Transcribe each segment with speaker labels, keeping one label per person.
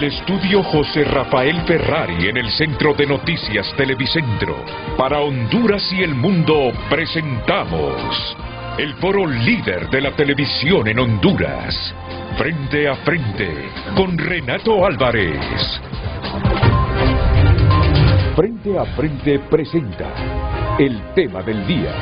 Speaker 1: estudio José Rafael Ferrari en el Centro de Noticias Televicentro. Para Honduras y el mundo presentamos el foro líder de la televisión en Honduras. Frente a frente con Renato Álvarez. Frente a frente presenta el tema del día.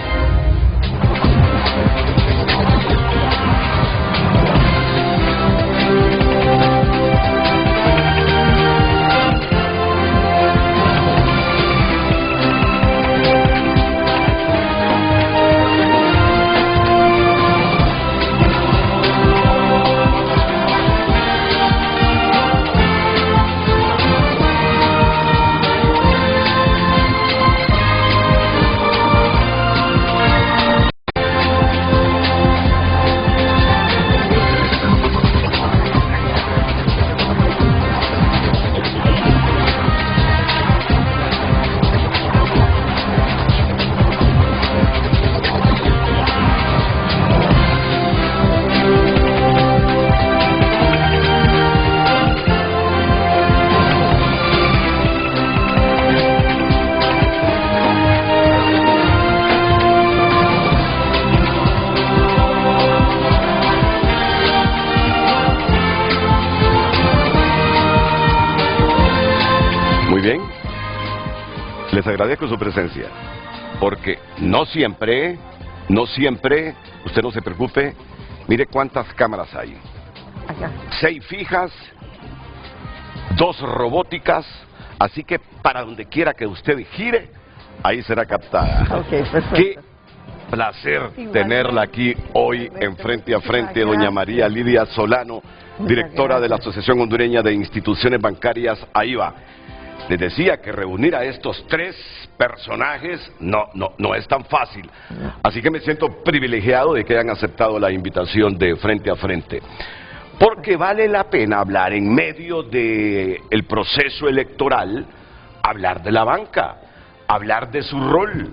Speaker 2: Les agradezco su presencia, porque no siempre, usted no se preocupe, mire cuántas cámaras hay.
Speaker 3: Acá.
Speaker 2: 6 fijas, 2 robóticas, así que para donde quiera que usted gire, ahí será captada.
Speaker 3: Okay, perfecto.
Speaker 2: Qué placer tenerla aquí hoy en Frente a Frente, doña María Lidia Solano, directora de la Asociación Hondureña de Instituciones Bancarias, AIBA. Les decía que reunir a estos 3 personajes no es tan fácil. Así que me siento privilegiado de que hayan aceptado la invitación de Frente a Frente. Porque vale la pena hablar en medio del proceso electoral, hablar de la banca, hablar de su rol,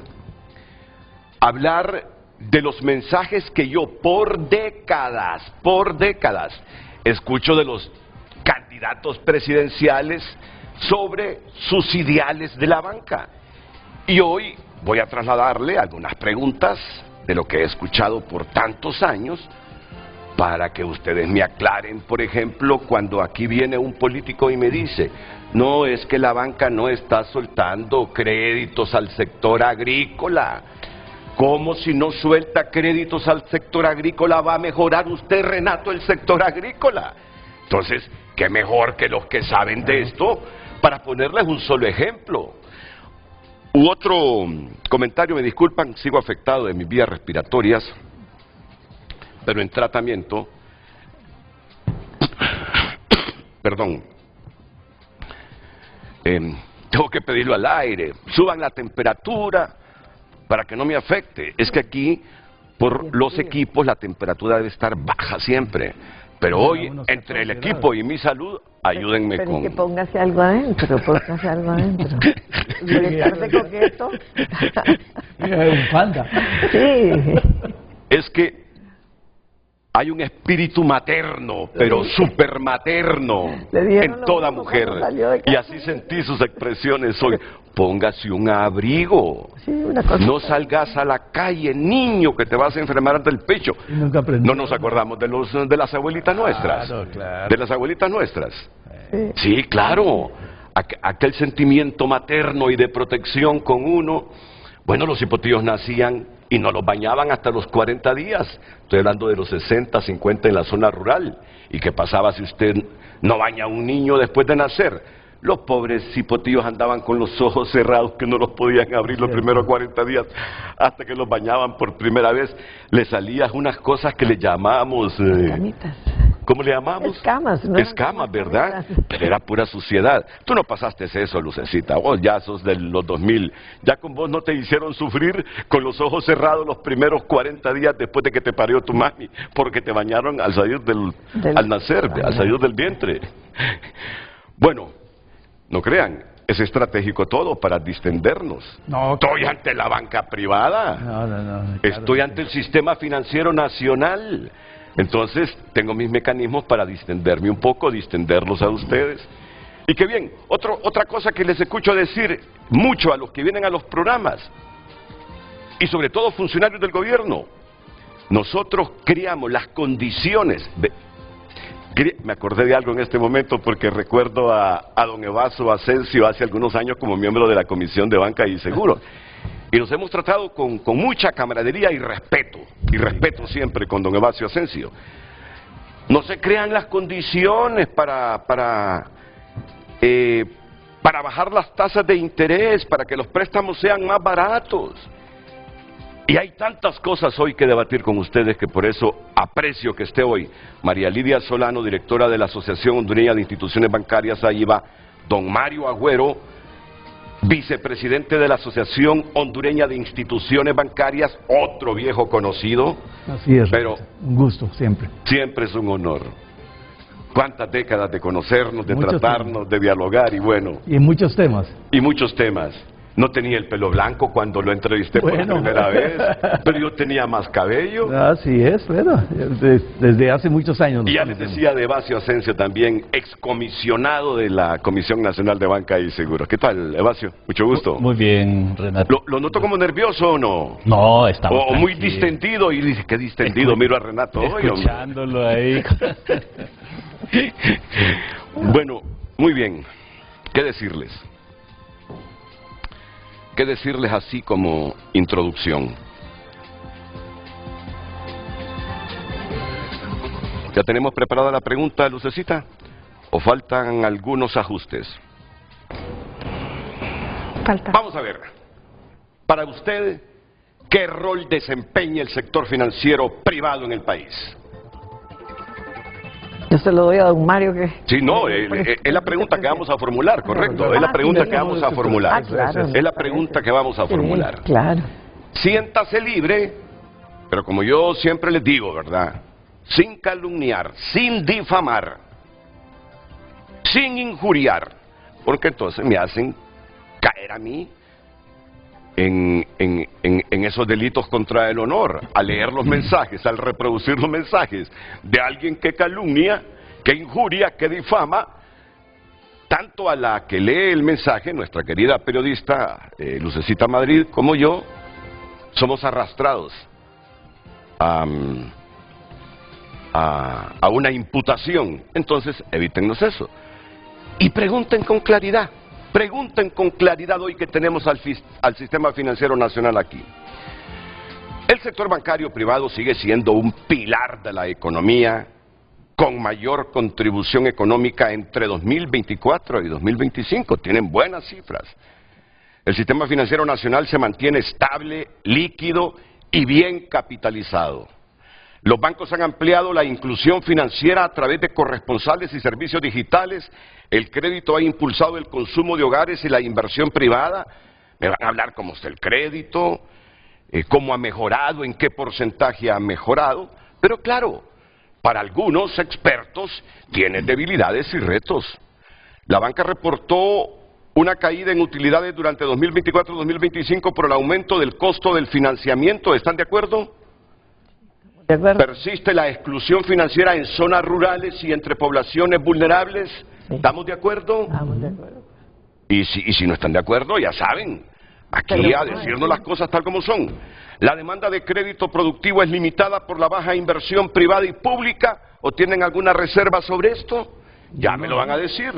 Speaker 2: hablar de los mensajes que yo por décadas, escucho de los candidatos presidenciales sobre sus ideales de la banca. Y hoy voy a trasladarle algunas preguntas de lo que he escuchado por tantos años, para que ustedes me aclaren. Por ejemplo, cuando aquí viene un político y me dice: no, es que la banca no está soltando créditos al sector agrícola. ¿Cómo si no suelta créditos al sector agrícola va a mejorar usted, Renato, el sector agrícola? Entonces, ¿qué mejor que los que saben de esto para ponerles un solo ejemplo? U otro comentario, me disculpan, sigo afectado de mis vías respiratorias, pero en tratamiento, perdón, tengo que pedirlo al aire, suban la temperatura para que no me afecte. Es que aquí, por los equipos, la temperatura debe estar baja siempre. Pero hoy, entre el equipo y mi salud, ayúdenme
Speaker 3: pero
Speaker 2: con...
Speaker 3: que póngase algo adentro, póngase algo adentro. ¿Estarse coqueto?
Speaker 4: Un panda.
Speaker 3: Sí.
Speaker 2: Es que hay un espíritu materno, pero súper materno, en toda mujer. Y así sentí sus expresiones hoy. Póngase un abrigo.
Speaker 3: Sí, una cosa.
Speaker 2: No salgas a la calle, niño, que te vas a enfermar del pecho. No nos acordamos de las abuelitas nuestras.
Speaker 4: Claro.
Speaker 2: De las abuelitas nuestras.
Speaker 3: Sí.
Speaker 2: Sí, claro. Aquel sentimiento materno y de protección con uno. Bueno, los hipotíos nacían y no los bañaban hasta los 40 días. Estoy hablando de los 60, 50 en la zona rural. ¿Y qué pasaba si usted no baña a un niño después de nacer? Los pobres hipotíos andaban con los ojos cerrados, que no los podían abrir los primeros 40 días, hasta que los bañaban por primera vez. Les salían unas cosas que le llamábamos...
Speaker 3: Camitas.
Speaker 2: ¿Cómo le llamamos?
Speaker 3: Escamas, ¿no?
Speaker 2: Escamas, ¿verdad? Pero era pura suciedad. Tú no pasaste eso, Lucecita. Vos ya sos de los 2000. Ya con vos no te hicieron sufrir con los ojos cerrados los primeros 40 días después de que te parió tu mami, porque te bañaron al salir al nacer, al salir del vientre. Bueno, no crean, es estratégico todo para distendernos.
Speaker 4: No,
Speaker 2: estoy ante la banca privada.
Speaker 4: No.
Speaker 2: Estoy ante el sistema financiero nacional. Entonces, tengo mis mecanismos para distenderme un poco, distenderlos a ustedes. Y que bien, otra cosa que les escucho decir mucho a los que vienen a los programas, y sobre todo funcionarios del gobierno, nosotros creamos las condiciones me acordé de algo en este momento porque recuerdo a don Evasio Asensio hace algunos años como miembro de la Comisión de Banca y Seguros. Y nos hemos tratado con mucha camaradería y respeto siempre con don Evasio Asensio. No se crean las condiciones para bajar las tasas de interés, para que los préstamos sean más baratos. Y hay tantas cosas hoy que debatir con ustedes que por eso aprecio que esté hoy María Lidia Solano, directora de la Asociación Hondureña de Instituciones Bancarias, ahí va don Mario Agüero, vicepresidente de la Asociación Hondureña de Instituciones Bancarias, otro viejo conocido.
Speaker 4: Así es,
Speaker 2: pero
Speaker 4: un gusto siempre.
Speaker 2: Siempre es un honor. Cuántas décadas de conocernos, de
Speaker 4: Muchos
Speaker 2: tratarnos,
Speaker 4: temas.
Speaker 2: de dialogar y bueno.
Speaker 4: Y en muchos temas.
Speaker 2: Y muchos temas. No tenía el pelo blanco cuando lo entrevisté por primera vez, pero yo tenía más cabello.
Speaker 4: Así es, bueno, desde hace muchos años.
Speaker 2: Y ya les decía de Evasio Asensio también, excomisionado de la Comisión Nacional de Banca y Seguros. ¿Qué tal, Evasio? Mucho gusto.
Speaker 5: Muy bien, Renato.
Speaker 2: ¿Lo noto como nervioso o no?
Speaker 5: No, estamos
Speaker 2: O muy
Speaker 5: tranquilos.
Speaker 2: distendido, y dice, qué distendido, miro a Renato hoy, hombre.
Speaker 5: Escuchándolo ahí.
Speaker 2: Bueno, muy bien. ¿Qué decirles? ¿Qué decirles así como introducción? ¿Ya tenemos preparada la pregunta, Lucecita? ¿O faltan algunos ajustes?
Speaker 3: Falta.
Speaker 2: Vamos a ver. Para usted, ¿qué rol desempeña el sector financiero privado en el país?
Speaker 3: Yo se lo doy a don Mario que...
Speaker 2: Sí, no, es la pregunta que vamos a formular, correcto. Es la pregunta que vamos a formular.
Speaker 3: Ah, claro.
Speaker 2: Es la pregunta que vamos a formular.
Speaker 3: Sí, claro.
Speaker 2: Siéntase libre, pero como yo siempre les digo, ¿verdad? Sin calumniar, sin difamar, sin injuriar, porque entonces me hacen caer a mí en esos delitos contra el honor, al leer los mensajes, al reproducir los mensajes de alguien que calumnia, que injuria, que difama, tanto a la que lee el mensaje, nuestra querida periodista Lucecita Madrid, como yo, somos arrastrados a una imputación. Entonces, evítennos eso. Y pregunten con claridad hoy que tenemos al sistema financiero nacional aquí. El sector bancario privado sigue siendo un pilar de la economía con mayor contribución económica entre 2024 y 2025. Tienen buenas cifras. El sistema financiero nacional se mantiene estable, líquido y bien capitalizado. Los bancos han ampliado la inclusión financiera a través de corresponsales y servicios digitales. El crédito ha impulsado el consumo de hogares y la inversión privada. Me van a hablar cómo está el crédito, cómo ha mejorado, en qué porcentaje ha mejorado. Pero claro, para algunos expertos tiene debilidades y retos. La banca reportó una caída en utilidades durante 2024-2025 por el aumento del costo del financiamiento. ¿Están de acuerdo?
Speaker 3: ¿De acuerdo?
Speaker 2: Persiste la exclusión financiera en zonas rurales y entre poblaciones vulnerables.
Speaker 3: Sí.
Speaker 2: ¿Estamos de acuerdo?
Speaker 3: Estamos de acuerdo.
Speaker 2: Y si no están de acuerdo, ya saben, aquí a decirnos las cosas tal como son. La demanda de crédito productivo es limitada por la baja inversión privada y pública. ¿O tienen alguna reserva sobre esto? Ya me lo van a decir.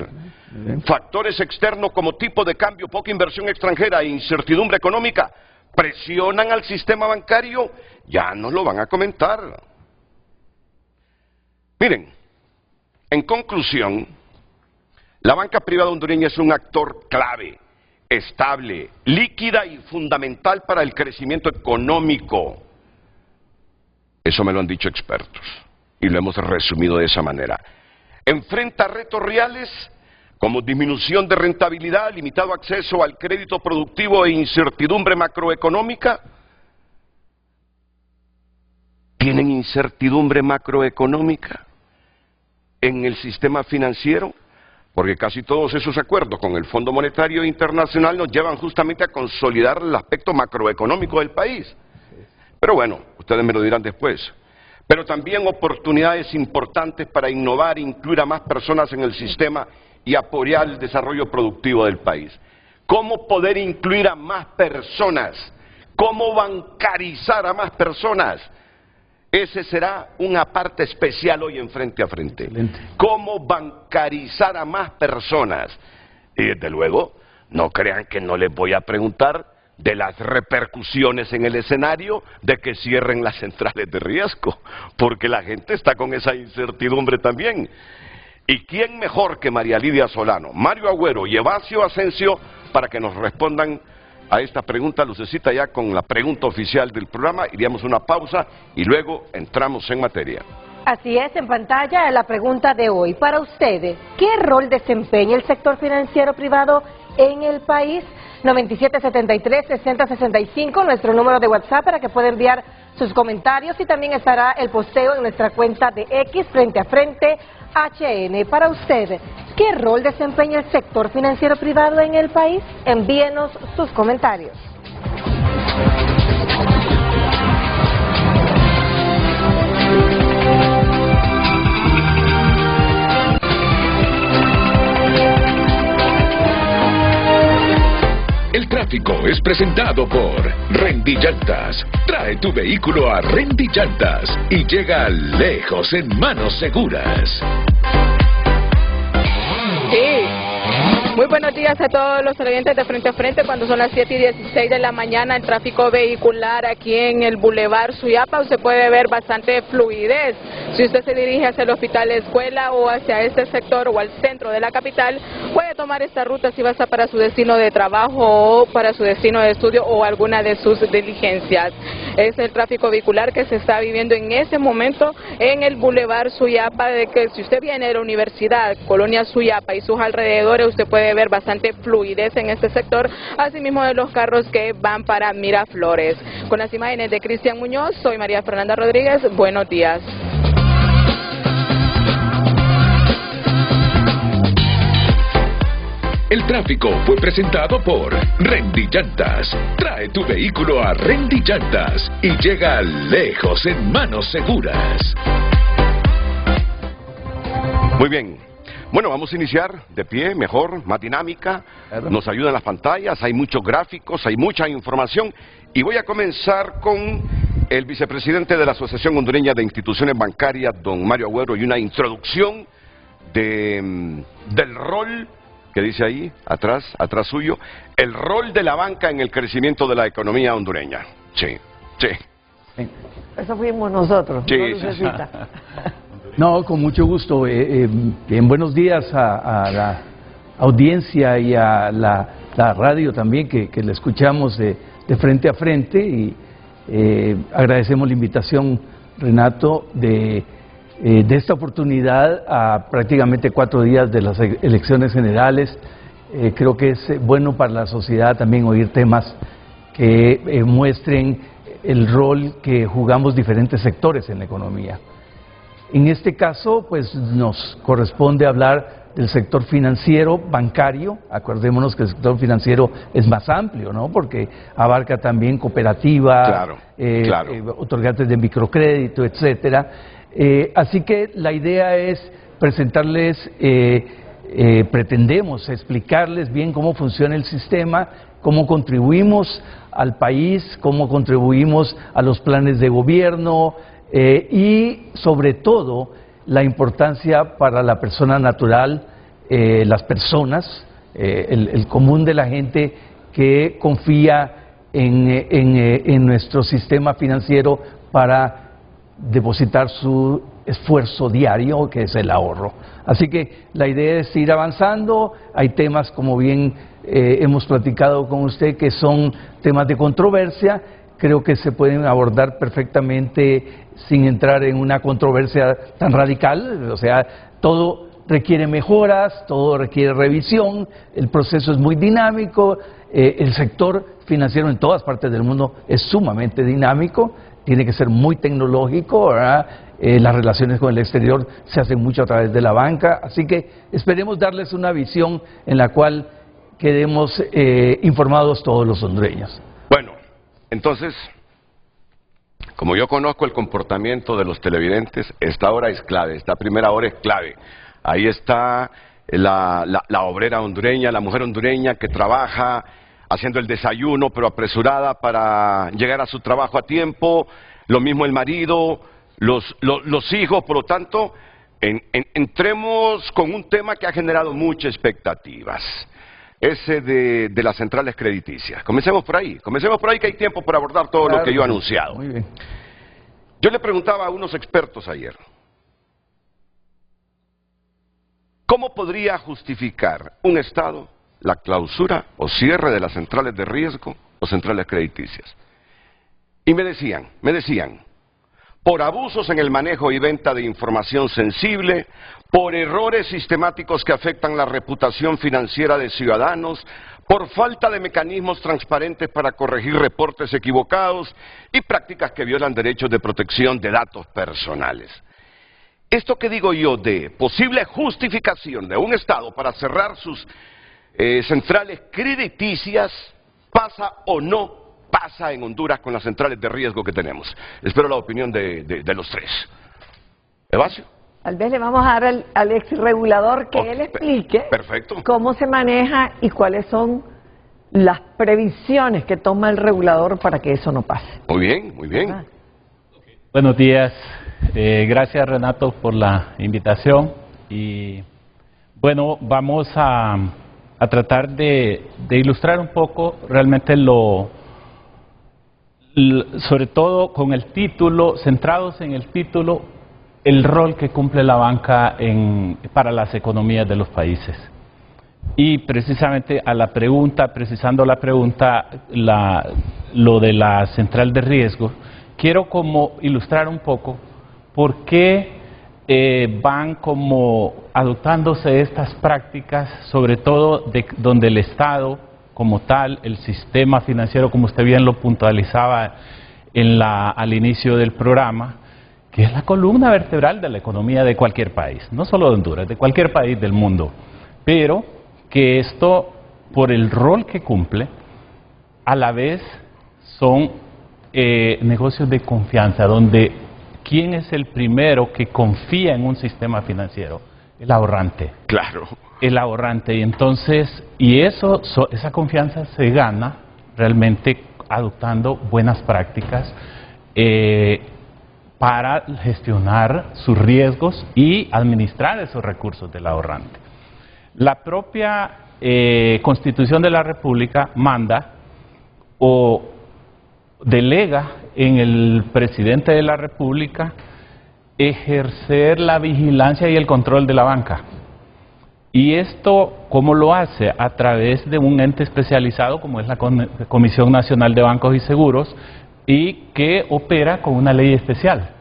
Speaker 2: Factores externos como tipo de cambio, poca inversión extranjera e incertidumbre económica presionan al sistema bancario. Ya nos lo van a comentar. Miren, en conclusión, la banca privada hondureña es un actor clave, estable, líquida y fundamental para el crecimiento económico. Eso me lo han dicho expertos y lo hemos resumido de esa manera. Enfrenta retos reales como disminución de rentabilidad, limitado acceso al crédito productivo e incertidumbre macroeconómica. ¿Tienen incertidumbre macroeconómica en el sistema financiero? Porque casi todos esos acuerdos con el Fondo Monetario Internacional nos llevan justamente a consolidar el aspecto macroeconómico del país. Pero bueno, ustedes me lo dirán después. pero también oportunidades importantes para innovar, incluir a más personas en el sistema y apoyar el desarrollo productivo del país. ¿Cómo poder incluir a más personas? ¿Cómo bancarizar a más personas? Ese será una parte especial hoy en Frente a Frente. Excelente. ¿Cómo bancarizar a más personas? Y desde luego, no crean que no les voy a preguntar de las repercusiones en el escenario de que cierren las centrales de riesgo, porque la gente está con esa incertidumbre también. ¿Y quién mejor que María Lidia Solano, Mario Agüero y Evasio Asensio para que nos respondan a esta pregunta? Lucecita, ya con la pregunta oficial del programa, iríamos a una pausa y luego entramos en materia.
Speaker 6: Así es, en pantalla la pregunta de hoy. Para ustedes, ¿qué rol desempeña el sector financiero privado en el país? 9773-6065, nuestro número de WhatsApp para que pueda enviar sus comentarios, y también estará el posteo en nuestra cuenta de X, Frente a Frente HN. Para usted, ¿qué rol desempeña el sector financiero privado en el país? Envíenos sus comentarios.
Speaker 1: El tráfico es presentado por Rendy Llantas. Trae tu vehículo a Rendy Llantas y llega lejos en manos seguras.
Speaker 7: Sí. Muy buenos días a todos los televidentes de Frente a Frente. Cuando son las 7:16 de la mañana, el tráfico vehicular aquí en el Boulevard Suyapa, usted puede ver bastante fluidez. Si usted se dirige hacia el Hospital Escuela o hacia este sector o al centro de la capital, puede tomar esta ruta si va para su destino de trabajo o para su destino de estudio o alguna de sus diligencias. Es el tráfico vehicular que se está viviendo en ese momento en el Boulevard Suyapa, de que si usted viene de la Universidad, Colonia Suyapa y sus alrededores, usted puede ver bastante fluidez en este sector, asimismo de los carros que van para Miraflores. Con las imágenes de Cristian Muñoz, soy María Fernanda Rodríguez, buenos días.
Speaker 1: El tráfico fue presentado por Rendy Llantas. Trae tu vehículo a Rendy Llantas y llega lejos en manos seguras.
Speaker 2: Muy bien. Bueno, vamos a iniciar de pie, mejor, más dinámica. Nos ayudan las pantallas, hay muchos gráficos, hay mucha información. Y voy a comenzar con el vicepresidente de la Asociación Hondureña de Instituciones Bancarias, don Mario Agüero, y una introducción del rol que dice ahí, atrás suyo, el rol de la banca en el crecimiento de la economía hondureña. Sí, sí.
Speaker 3: Eso fuimos nosotros,
Speaker 2: sí,
Speaker 3: no
Speaker 2: sí.
Speaker 3: Lucecita.
Speaker 4: No, con mucho gusto. Bien, buenos días a la audiencia y a la radio también, que la escuchamos de Frente a Frente, y agradecemos la invitación, Renato, de esta oportunidad a prácticamente 4 días de las elecciones generales. Creo que es bueno para la sociedad también oír temas que muestren el rol que jugamos diferentes sectores en la economía. En este caso, pues nos corresponde hablar del sector financiero, bancario. Acordémonos que el sector financiero es más amplio, ¿no? Porque abarca también cooperativas, claro. Otorgantes de microcrédito, etcétera. Así que la idea es presentarles, pretendemos explicarles bien cómo funciona el sistema, cómo contribuimos al país, cómo contribuimos a los planes de gobierno, y sobre todo la importancia para la persona natural, las personas, el común de la gente que confía en nuestro sistema financiero para depositar su esfuerzo diario, que es el ahorro. Así que la idea es ir avanzando. Hay temas, como bien hemos platicado con usted, que son temas de controversia. Creo que se pueden abordar perfectamente sin entrar en una controversia tan radical. O sea, todo requiere mejoras, todo requiere revisión, el proceso es muy dinámico, el sector financiero en todas partes del mundo es sumamente dinámico, tiene que ser muy tecnológico, ¿verdad? Las relaciones con el exterior se hacen mucho a través de la banca, así que esperemos darles una visión en la cual quedemos informados todos los hondureños.
Speaker 2: Bueno, entonces, como yo conozco el comportamiento de los televidentes, esta hora es clave, esta primera hora es clave. Ahí está la obrera hondureña, la mujer hondureña que trabaja haciendo el desayuno, pero apresurada para llegar a su trabajo a tiempo, lo mismo el marido, los hijos. Por lo tanto, entremos con un tema que ha generado muchas expectativas, ese de las centrales crediticias. Comencemos por ahí que hay tiempo para abordar todo lo que yo he anunciado.
Speaker 4: Muy bien.
Speaker 2: Yo le preguntaba a unos expertos ayer, ¿cómo podría justificar un Estado la clausura o cierre de las centrales de riesgo o centrales crediticias? Y me decían, por abusos en el manejo y venta de información sensible, por errores sistemáticos que afectan la reputación financiera de ciudadanos, por falta de mecanismos transparentes para corregir reportes equivocados y prácticas que violan derechos de protección de datos personales. Esto que digo yo de posible justificación de un Estado para cerrar sus centrales crediticias, ¿pasa o no pasa en Honduras con las centrales de riesgo que tenemos? Espero la opinión de los tres. Evasio.
Speaker 3: Tal vez le vamos a dar al ex regulador que él explique cómo se maneja y cuáles son las previsiones que toma el regulador para que eso no pase.
Speaker 2: Muy bien, muy bien.
Speaker 5: Buenos días. Gracias, Renato, por la invitación. Y bueno, vamos a tratar de ilustrar un poco realmente sobre todo con el título, centrados en el título, el rol que cumple la banca para las economías de los países. Y precisamente a la pregunta, precisando la pregunta, lo de la central de riesgo, quiero como ilustrar un poco por qué van como adoptándose estas prácticas, sobre todo donde el Estado como tal, el sistema financiero, como usted bien lo puntualizaba al inicio del programa, que es la columna vertebral de la economía de cualquier país, no solo de Honduras, de cualquier país del mundo, pero que esto, por el rol que cumple, a la vez son negocios de confianza, donde ¿quién es el primero que confía en un sistema financiero? El ahorrante.
Speaker 2: Claro.
Speaker 5: El ahorrante. Y entonces, esa confianza se gana realmente adoptando buenas prácticas para gestionar sus riesgos y administrar esos recursos del ahorrante. La propia Constitución de la República manda o delega en el presidente de la República ejercer la vigilancia y el control de la banca. Y esto, ¿cómo lo hace? A través de un ente especializado como es la Comisión Nacional de Bancos y Seguros, y que opera con una ley especial.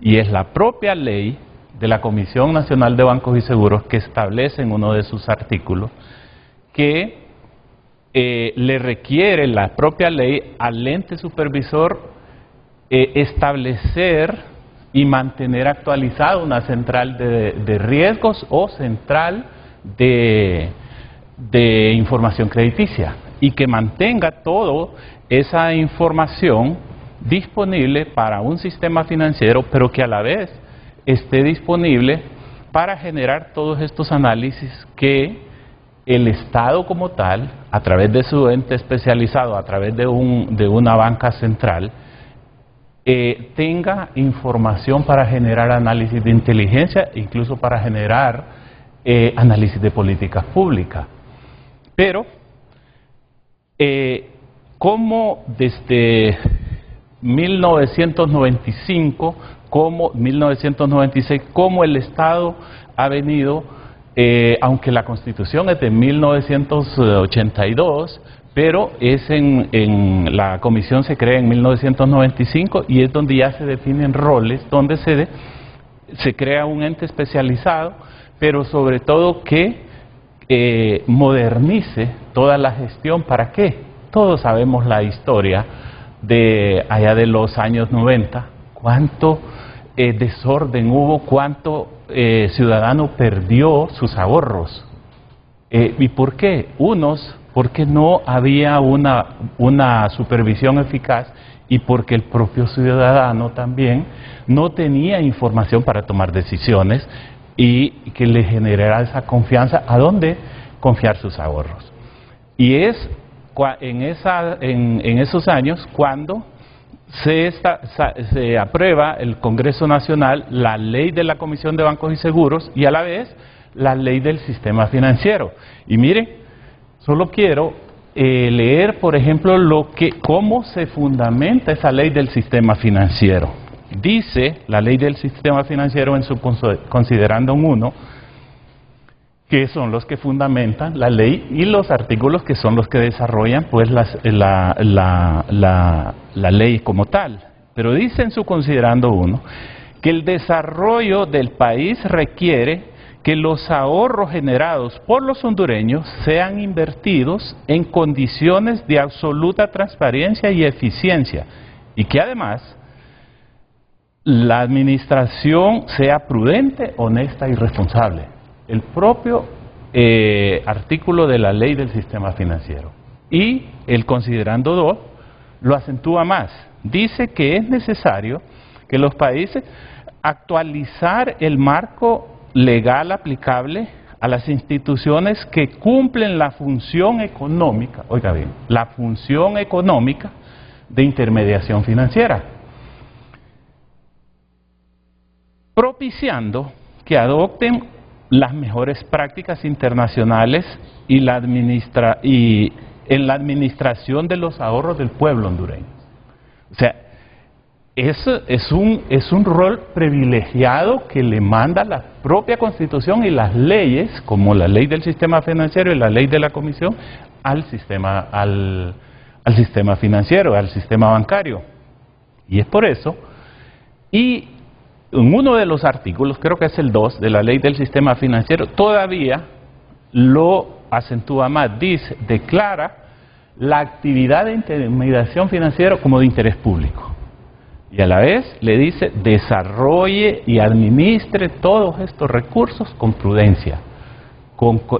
Speaker 5: Y es la propia ley de la Comisión Nacional de Bancos y Seguros que establece en uno de sus artículos que le requiere la propia ley al ente supervisor establecer y mantener actualizada una central de riesgos o central de información crediticia, y que mantenga toda esa información disponible para un sistema financiero, pero que a la vez esté disponible para generar todos estos análisis que el Estado como tal, a través de su ente especializado, a través de una banca central, tenga información para generar análisis de inteligencia, incluso para generar análisis de políticas públicas. Pero, como desde 1995, como 1996, como el Estado ha venido, aunque la Constitución es de 1982, pero la comisión se crea en 1995 y es donde ya se definen roles, donde se crea un ente especializado, pero sobre todo que modernice toda la gestión. ¿Para qué? Todos sabemos la historia de allá de los años 90, cuánto desorden hubo, cuánto ciudadano perdió sus ahorros. ¿Y por qué? Unos porque no había una supervisión eficaz y porque el propio ciudadano también no tenía información para tomar decisiones y que le generara esa confianza a dónde confiar sus ahorros. Y es en esos años cuando se aprueba el Congreso Nacional la ley de la Comisión de Bancos y Seguros y a la vez la ley del sistema financiero. Y miren, solo quiero leer, por ejemplo, cómo se fundamenta esa ley del sistema financiero. Dice la ley del sistema financiero en su considerando 1, que son los que fundamentan la ley y los artículos que son los que desarrollan pues la ley como tal. Pero dice en su considerando 1 que el desarrollo del país requiere que los ahorros generados por los hondureños sean invertidos en condiciones de absoluta transparencia y eficiencia y que además la administración sea prudente, honesta y responsable. El propio artículo de la ley del sistema financiero. Y el considerando 2 lo acentúa más. Dice que es necesario que los países actualizar el marco legal aplicable a las instituciones que cumplen la función económica, oiga bien, la función económica de intermediación financiera, propiciando que adopten las mejores prácticas internacionales y en la administración de los ahorros del pueblo hondureño. O sea, eso es un rol privilegiado que le manda la propia Constitución y las leyes, como la ley del sistema financiero y la ley de la Comisión, al sistema financiero, al sistema bancario. Y es por eso, y en uno de los artículos, creo que es el 2 de la ley del sistema financiero, todavía lo acentúa más, declara la actividad de intermediación financiera como de interés público. Y a la vez le dice, desarrolle y administre todos estos recursos con prudencia,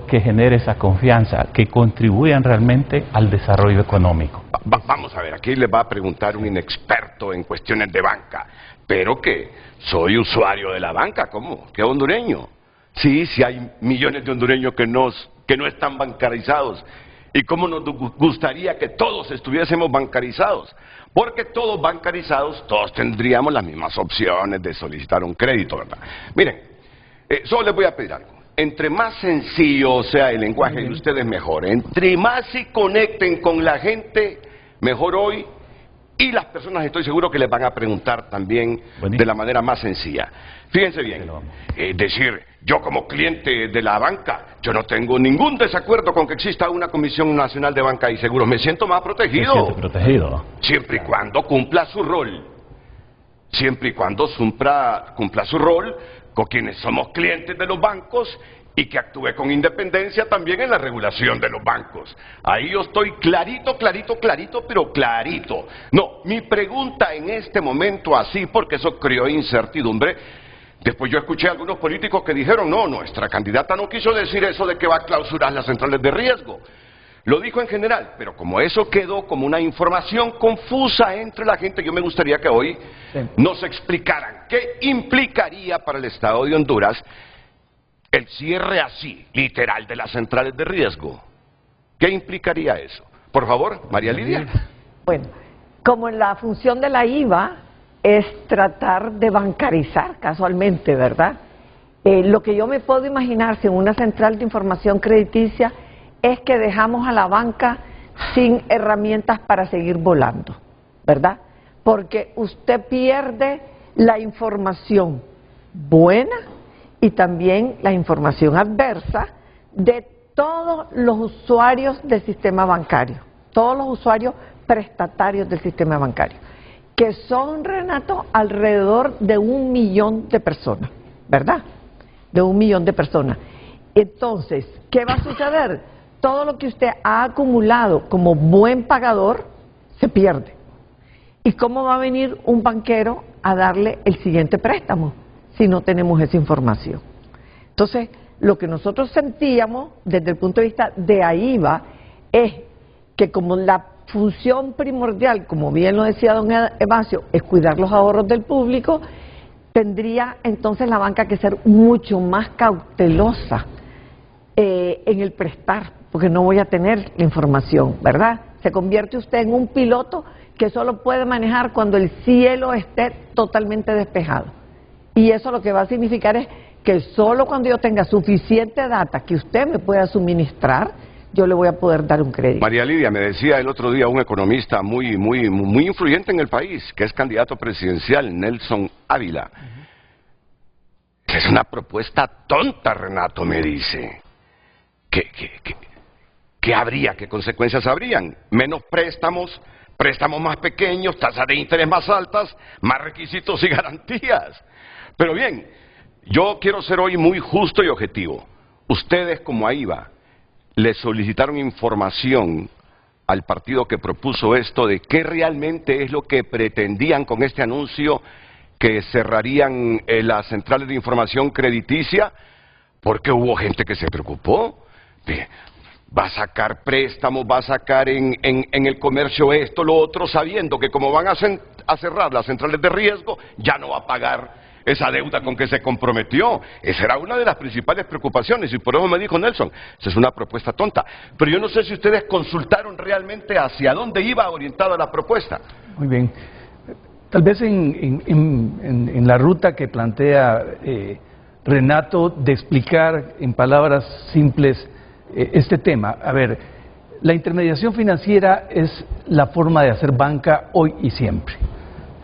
Speaker 5: que genere esa confianza, que contribuyan realmente al desarrollo económico.
Speaker 2: Vamos a ver, aquí le va a preguntar un inexperto en cuestiones de banca, pero que soy usuario de la banca, ¿cómo? ¿Qué hondureño? Sí, hay millones de hondureños que no están bancarizados. ¿Y cómo nos gustaría que todos estuviésemos bancarizados? Porque todos bancarizados, todos tendríamos las mismas opciones de solicitar un crédito, ¿verdad? Miren, solo les voy a pedir algo. Entre más sencillo sea el lenguaje de ustedes, mejor. Entre más se conecten con la gente, mejor hoy. Y las personas estoy seguro que les van a preguntar también de la manera más sencilla. Fíjense bien, decir, yo como cliente de la banca, yo no tengo ningún desacuerdo con que exista una Comisión Nacional de Banca y Seguros. Me siento más protegido.
Speaker 5: Me siento protegido.
Speaker 2: Siempre y cuando cumpla su rol. Siempre y cuando cumpla su rol con quienes somos clientes de los bancos y que actúe con independencia también en la regulación de los bancos. Ahí yo estoy clarito, pero clarito. No, mi pregunta en este momento así, porque eso creó incertidumbre. Después yo escuché a algunos políticos que dijeron, no, nuestra candidata no quiso decir eso de que va a clausurar las centrales de riesgo. Lo dijo en general, pero como eso quedó como una información confusa entre la gente, yo me gustaría que hoy nos explicaran qué implicaría para el Estado de Honduras el cierre así, literal, de las centrales de riesgo. ¿Qué implicaría eso? Por favor, María Lidia.
Speaker 3: Bueno, como la función de la IVA es tratar de bancarizar casualmente, ¿verdad? Lo que yo me puedo imaginar si en una central de información crediticia es que dejamos a la banca sin herramientas para seguir volando, ¿verdad? Porque usted pierde la información buena y también la información adversa de todos los usuarios del sistema bancario, todos los usuarios prestatarios del sistema bancario, que son, Renato, alrededor de 1 millón de personas, ¿verdad? De 1 millón de personas. Entonces, ¿qué va a suceder? Todo lo que usted ha acumulado como buen pagador se pierde. ¿Y cómo va a venir un banquero a darle el siguiente préstamo si no tenemos esa información? Entonces, lo que nosotros sentíamos desde el punto de vista de AIVA es que como la función primordial, como bien lo decía don Evasio, es cuidar los ahorros del público, tendría entonces la banca que ser mucho más cautelosa en el prestar, porque no voy a tener la información, ¿verdad? Se convierte usted en un piloto que solo puede manejar cuando el cielo esté totalmente despejado. Y eso lo que va a significar es que solo cuando yo tenga suficiente data que usted me pueda suministrar, yo le voy a poder dar un crédito.
Speaker 2: María Lidia, me decía el otro día un economista muy influyente en el país, que es candidato presidencial, Nelson Ávila, que es una propuesta tonta, Renato, me dice. ¿Qué habría? ¿Qué consecuencias habrían? Menos préstamos, préstamos más pequeños, tasas de interés más altas, más requisitos y garantías. Pero bien, yo quiero ser hoy muy justo y objetivo. Ustedes, como AIBA, le solicitaron información al partido que propuso esto de qué realmente es lo que pretendían con este anuncio que cerrarían las centrales de información crediticia, porque hubo gente que se preocupó. Va a sacar préstamos, va a sacar en el comercio esto, lo otro, sabiendo que como van a cerrar las centrales de riesgo, ya no va a pagar esa deuda con que se comprometió. Esa era una de las principales preocupaciones y por eso me dijo Nelson, esa es una propuesta tonta. Pero yo no sé si ustedes consultaron realmente hacia dónde iba orientada la propuesta.
Speaker 4: Muy bien. Tal vez en la ruta que plantea Renato de explicar en palabras simples este tema. A ver, la intermediación financiera es la forma de hacer banca hoy y siempre.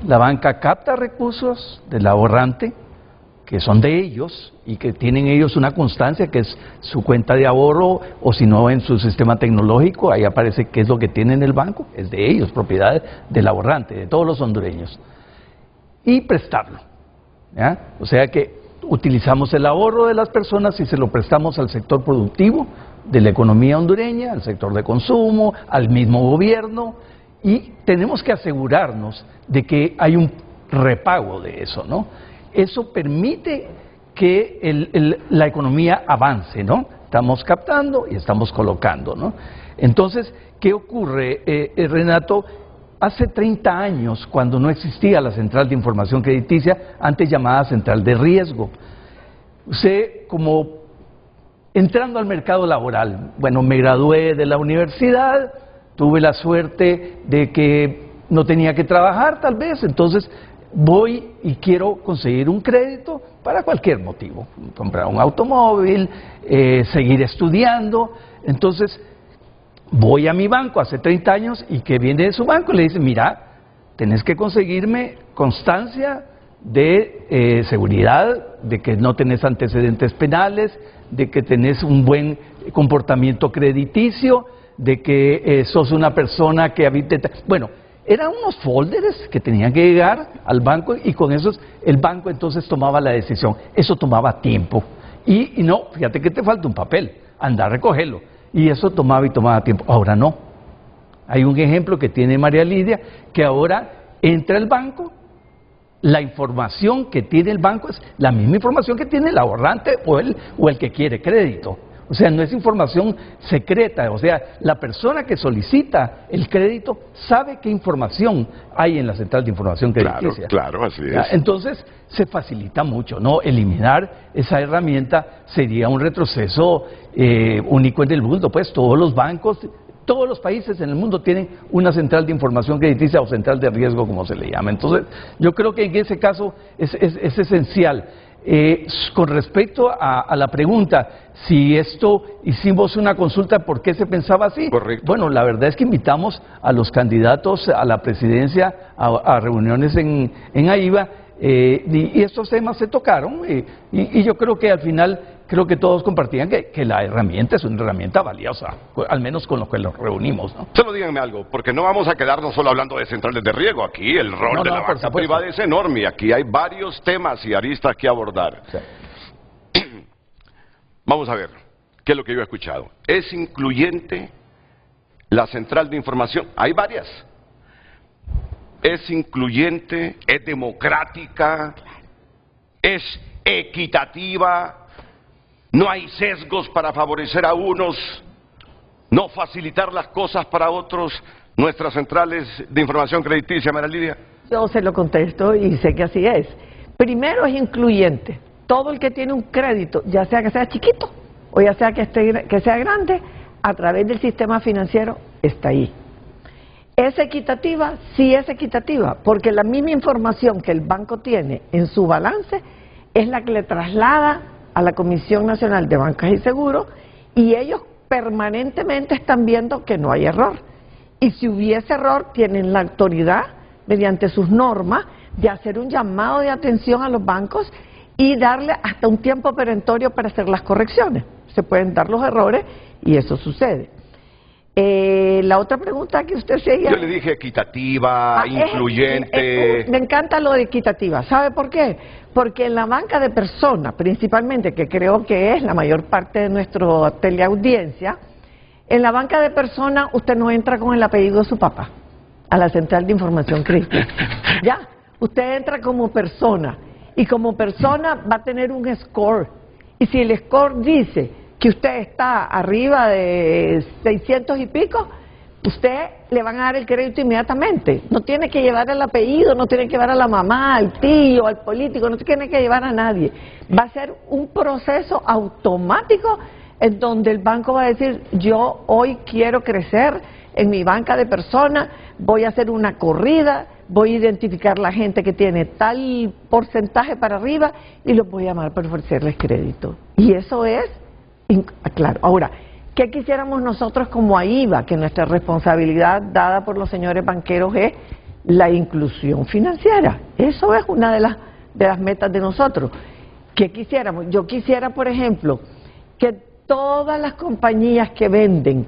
Speaker 4: La banca capta recursos del ahorrante, que son de ellos y que tienen ellos una constancia que es su cuenta de ahorro o si no en su sistema tecnológico, ahí aparece qué es lo que tiene en el banco, es de ellos, propiedad del ahorrante, de todos los hondureños. Y prestarlo, ¿ya? O sea que utilizamos el ahorro de las personas y se lo prestamos al sector productivo de la economía hondureña, al sector de consumo, al mismo gobierno, y tenemos que asegurarnos de que hay un repago de eso, ¿no? Eso permite que la economía avance, ¿no? Estamos captando y estamos colocando, ¿no? Entonces, ¿qué ocurre, Renato? Hace 30 años, cuando no existía la Central de Información Crediticia, antes llamada Central de Riesgo, usted como entrando al mercado laboral, bueno, me gradué de la universidad, tuve la suerte de que no tenía que trabajar tal vez, entonces voy y quiero conseguir un crédito para cualquier motivo, comprar un automóvil, seguir estudiando, entonces voy a mi banco hace 30 años y que viene de su banco y le dice, mira, tenés que conseguirme constancia de seguridad, de que no tenés antecedentes penales, de que tenés un buen comportamiento crediticio, de que sos una persona que habita... Bueno, eran unos folders que tenían que llegar al banco y con esos el banco entonces tomaba la decisión. Eso tomaba tiempo. Y no, fíjate que te falta un papel, anda a recogerlo. Y eso tomaba y tomaba tiempo. Ahora no. Hay un ejemplo que tiene María Lidia, que ahora entra el banco, la información que tiene el banco es la misma información que tiene el ahorrante o el que quiere crédito. O sea, no es información secreta, o sea, la persona que solicita el crédito sabe qué información hay en la Central de Información Crediticia.
Speaker 2: Claro, así es.
Speaker 4: Entonces, se facilita mucho, ¿no? Eliminar esa herramienta sería un retroceso único en el mundo, pues todos los bancos, todos los países en el mundo tienen una Central de Información Crediticia o Central de Riesgo, como se le llama. Entonces, yo creo que en ese caso es esencial. Con respecto a la pregunta, si esto hicimos una consulta, ¿por qué se pensaba así?
Speaker 2: Correcto.
Speaker 4: Bueno, la verdad es que invitamos a los candidatos a la presidencia a reuniones en AIBA y estos temas se tocaron y yo creo que al final creo que todos compartían que la herramienta es una herramienta valiosa, al menos con lo que nos reunimos, ¿no?
Speaker 2: Solo díganme algo, porque no vamos a quedarnos solo hablando de centrales de riesgo. Aquí el rol de la banca privada es enorme y aquí hay varios temas y aristas que abordar. Sí. Vamos a ver, ¿qué es lo que yo he escuchado? ¿Es incluyente la central de información? Hay varias. ¿Es incluyente? ¿Es democrática? ¿Es equitativa? ¿No hay sesgos para favorecer a unos no facilitar las cosas para otros, nuestras centrales de información crediticia, María Lidia?
Speaker 3: Yo se lo contesto y sé que así es. Primero es incluyente. Todo el que tiene un crédito, ya sea que sea chiquito o ya sea que sea grande, a través del sistema financiero está ahí. ¿Es equitativa? Sí es equitativa, porque la misma información que el banco tiene en su balance es la que le traslada a la Comisión Nacional de Bancas y Seguros, y ellos permanentemente están viendo que no hay error. Y si hubiese error, tienen la autoridad, mediante sus normas, de hacer un llamado de atención a los bancos y darle hasta un tiempo perentorio para hacer las correcciones. Se pueden dar los errores y eso sucede. La otra pregunta que usted seguía...
Speaker 2: Yo le dije equitativa, incluyente...
Speaker 3: me encanta lo de equitativa. ¿Sabe por qué? Porque en la banca de personas, principalmente, que creo que es la mayor parte de nuestra teleaudiencia, en la banca de personas usted no entra con el apellido de su papá a la central de información crítica. Ya, usted entra como persona y como persona va a tener un score. Y si el score dice que usted está arriba de 600 y pico, usted le van a dar el crédito inmediatamente. No tiene que llevar el apellido, no tiene que llevar a la mamá, al tío, al político, no tiene que llevar a nadie. Va a ser un proceso automático en donde el banco va a decir, yo hoy quiero crecer en mi banca de personas, voy a hacer una corrida, voy a identificar la gente que tiene tal porcentaje para arriba y los voy a llamar para ofrecerles crédito. Y eso es... Claro, ahora, ¿qué quisiéramos nosotros como AIBA? Que nuestra responsabilidad dada por los señores banqueros es la inclusión financiera. Eso es una de las metas de nosotros. ¿Qué quisiéramos? Yo quisiera, por ejemplo, que todas las compañías que venden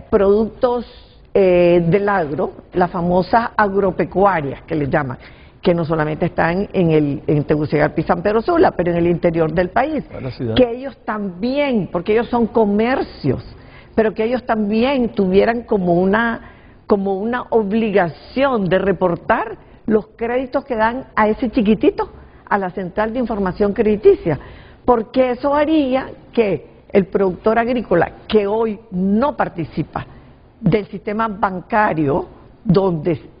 Speaker 3: productos del agro, las famosas agropecuarias que les llaman, que no solamente están en Tegucigalpa y San Pedro Sula, pero en el interior del país, que ellos también, porque ellos son comercios, pero que ellos también tuvieran como una obligación de reportar los créditos que dan a ese chiquitito, a la central de información crediticia, porque eso haría que el productor agrícola que hoy no participa del sistema bancario, donde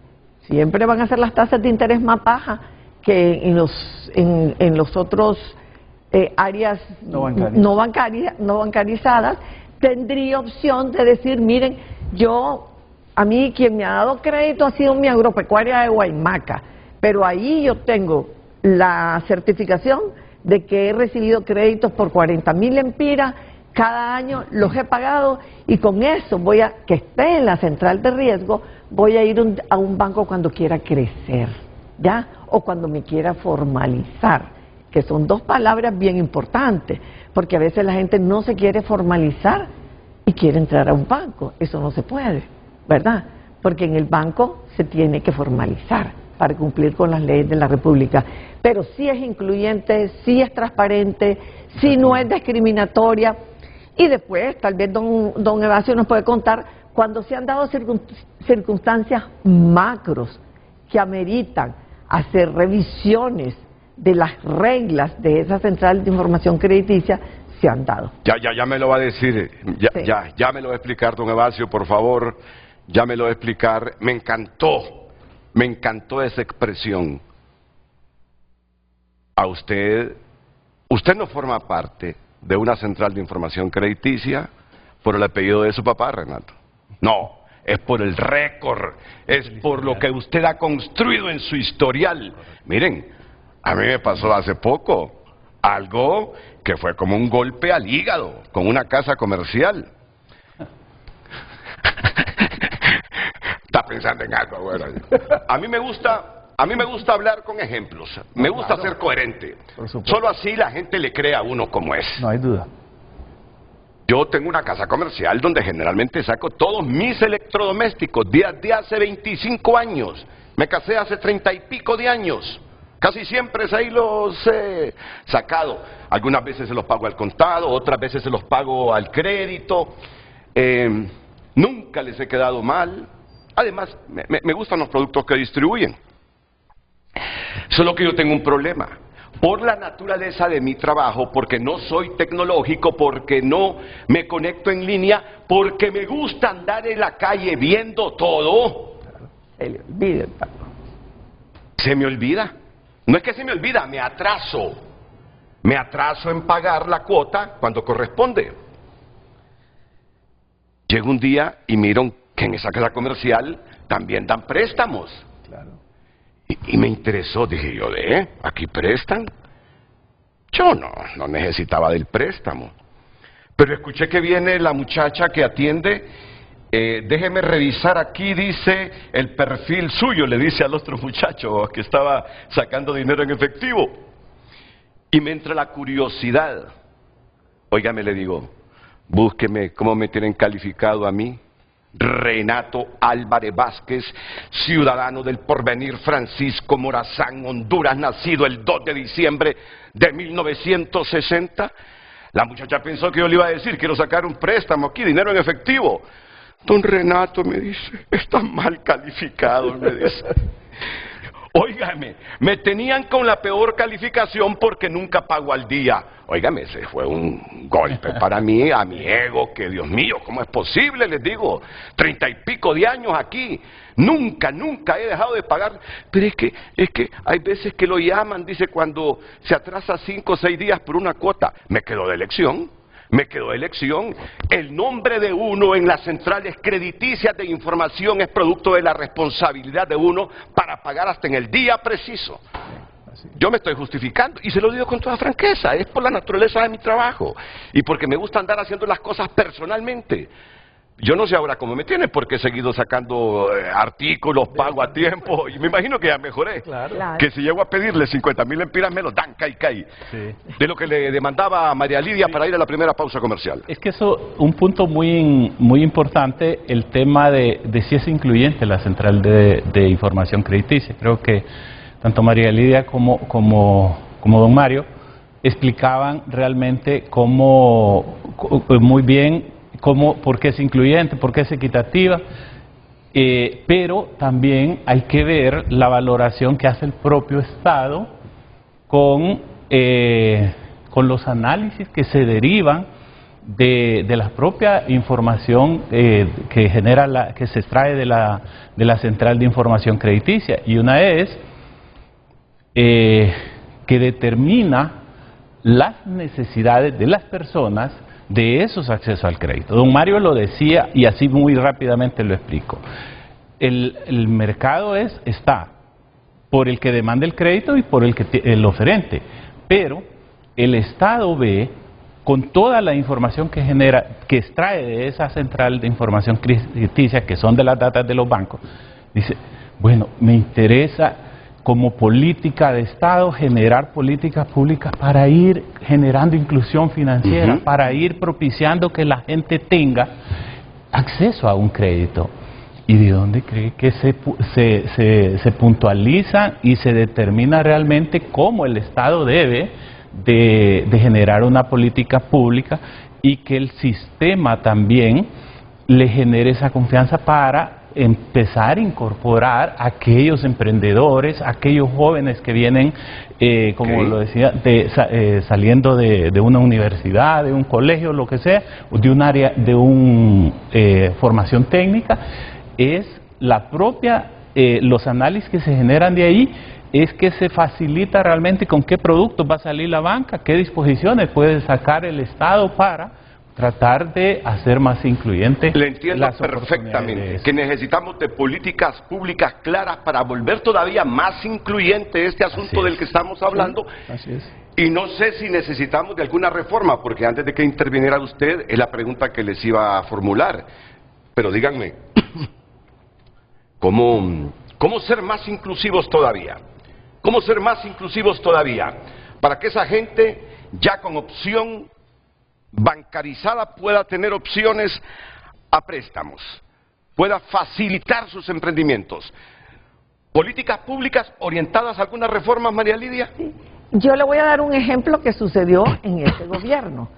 Speaker 3: siempre van a ser las tasas de interés más bajas que en los otros áreas no bancarizadas, tendría opción de decir, miren, a mí quien me ha dado crédito ha sido mi agropecuaria de Guaymaca, pero ahí yo tengo la certificación de que he recibido créditos por 40.000 lempiras cada año, los he pagado y con eso que esté en la central de riesgo, voy a ir a un banco cuando quiera crecer, ¿ya? O cuando me quiera formalizar, que son dos palabras bien importantes, porque a veces la gente no se quiere formalizar y quiere entrar a un banco. Eso no se puede, ¿verdad? Porque en el banco se tiene que formalizar para cumplir con las leyes de la República. Pero sí es incluyente, sí es transparente, sí no es discriminatoria. Y después, tal vez don Evasio nos puede contar, cuando se han dado circunstancias macros que ameritan hacer revisiones de las reglas de esa central de información crediticia, se han dado.
Speaker 2: Ya me lo va a decir, ya me lo va a explicar don Evasio, por favor, ya me lo va a explicar. Me encantó esa expresión. A usted no forma parte de una central de información crediticia por el apellido de su papá, Renato. No, es por el récord, es por lo que usted ha construido en su historial. Miren, a mí me pasó hace poco algo que fue como un golpe al hígado con una casa comercial. Está pensando en algo, bueno. A mí me gusta hablar con ejemplos, me gusta ser coherente. Solo así la gente le cree a uno como es.
Speaker 4: No hay duda.
Speaker 2: Yo tengo una casa comercial donde generalmente saco todos mis electrodomésticos de hace 25 años. Me casé hace 30 y pico de años. Casi siempre ahí los he sacado. Algunas veces se los pago al contado, otras veces se los pago al crédito. Nunca les he quedado mal. Además, me gustan los productos que distribuyen. Solo que yo tengo un problema. por la naturaleza de mi trabajo, porque no soy tecnológico, porque no me conecto en línea, porque me gusta andar en la calle viendo todo,
Speaker 3: Se le olvida el pago.
Speaker 2: se me olvida. No es que se me olvida, me atraso. Me atraso en pagar la cuota cuando corresponde. Llego un día y miro que en esa casa comercial también dan préstamos.
Speaker 4: Claro.
Speaker 2: Y me interesó, dije yo, ¿aquí prestan? Yo no necesitaba del préstamo. Pero escuché que viene la muchacha que atiende, déjeme revisar aquí, dice, el perfil suyo, le dice al otro muchacho que estaba sacando dinero en efectivo. Y me entra la curiosidad. Óigame, le digo, búsqueme cómo me tienen calificado a mí. Renato Álvarez Vázquez, ciudadano del Porvenir, Francisco Morazán, Honduras, nacido el 2 de diciembre de 1960. La muchacha pensó que yo le iba a decir, quiero sacar un préstamo aquí, dinero en efectivo. Don Renato, me dice, está mal calificado, me dice. Óigame, me tenían con la peor calificación porque nunca pago al día. Óigame, ese fue un golpe para mí, a mi ego, que Dios mío, ¿cómo es posible? Les digo, 30 y pico de años aquí, nunca he dejado de pagar. Pero es que hay veces que lo llaman, dice, cuando se atrasa 5 o 6 días por una cuota. Me quedó de elección. El nombre de uno en las centrales crediticias de información es producto de la responsabilidad de uno para pagar hasta en el día preciso. Yo me estoy justificando y se lo digo con toda franqueza, es por la naturaleza de mi trabajo y porque me gusta andar haciendo las cosas personalmente. Yo no sé ahora cómo me tienen porque he seguido sacando artículos, pago a tiempo y me imagino que ya mejoré.
Speaker 4: Claro.
Speaker 2: Que si llego a pedirle 50.000 empiras me los dan, caí.
Speaker 5: Sí.
Speaker 2: De lo que le demandaba a María Lidia para ir a la primera pausa comercial.
Speaker 5: Es que eso, un punto muy importante, el tema de si es incluyente la central de información crediticia. Creo que tanto María Lidia como don Mario explicaban realmente muy bien por qué es incluyente, por qué es equitativa, pero también hay que ver la valoración que hace el propio Estado con los análisis que se derivan de la propia información que se extrae de la central de información crediticia. Y una es que determina las necesidades de las personas de esos accesos al crédito. Don Mario lo decía y así muy rápidamente lo explico. El mercado está por el que demanda el crédito y por el oferente, pero el Estado ve con toda la información que extrae de esa central de información crediticia, que son de las datas de los bancos, dice, bueno, me interesa como política de Estado generar políticas públicas para ir generando inclusión financiera, para ir propiciando que la gente tenga acceso a un crédito. ¿Y de dónde cree que se puntualiza y se determina realmente cómo el Estado debe de generar una política pública y que el sistema también le genere esa confianza para empezar a incorporar a aquellos emprendedores, aquellos jóvenes que vienen, como lo decía, saliendo de una universidad, de un colegio, lo que sea, de un área, de una formación técnica, es la propia, los análisis que se generan de ahí, es que se facilita realmente con qué productos va a salir la banca, qué disposiciones puede sacar el Estado para tratar de hacer más incluyente.
Speaker 2: Le entiendo perfectamente que necesitamos de políticas públicas claras para volver todavía más incluyente este asunto del que estamos hablando.
Speaker 4: Así es.
Speaker 2: Y no sé si necesitamos de alguna reforma, porque antes de que interviniera usted es la pregunta que les iba a formular. Pero díganme, ¿cómo ser más inclusivos todavía? ¿Cómo ser más inclusivos todavía? Para que esa gente ya con opción bancarizada pueda tener opciones a préstamos, pueda facilitar sus emprendimientos. ¿Políticas públicas orientadas a algunas reformas, María Lidia?
Speaker 3: Yo le voy a dar un ejemplo que sucedió en este gobierno.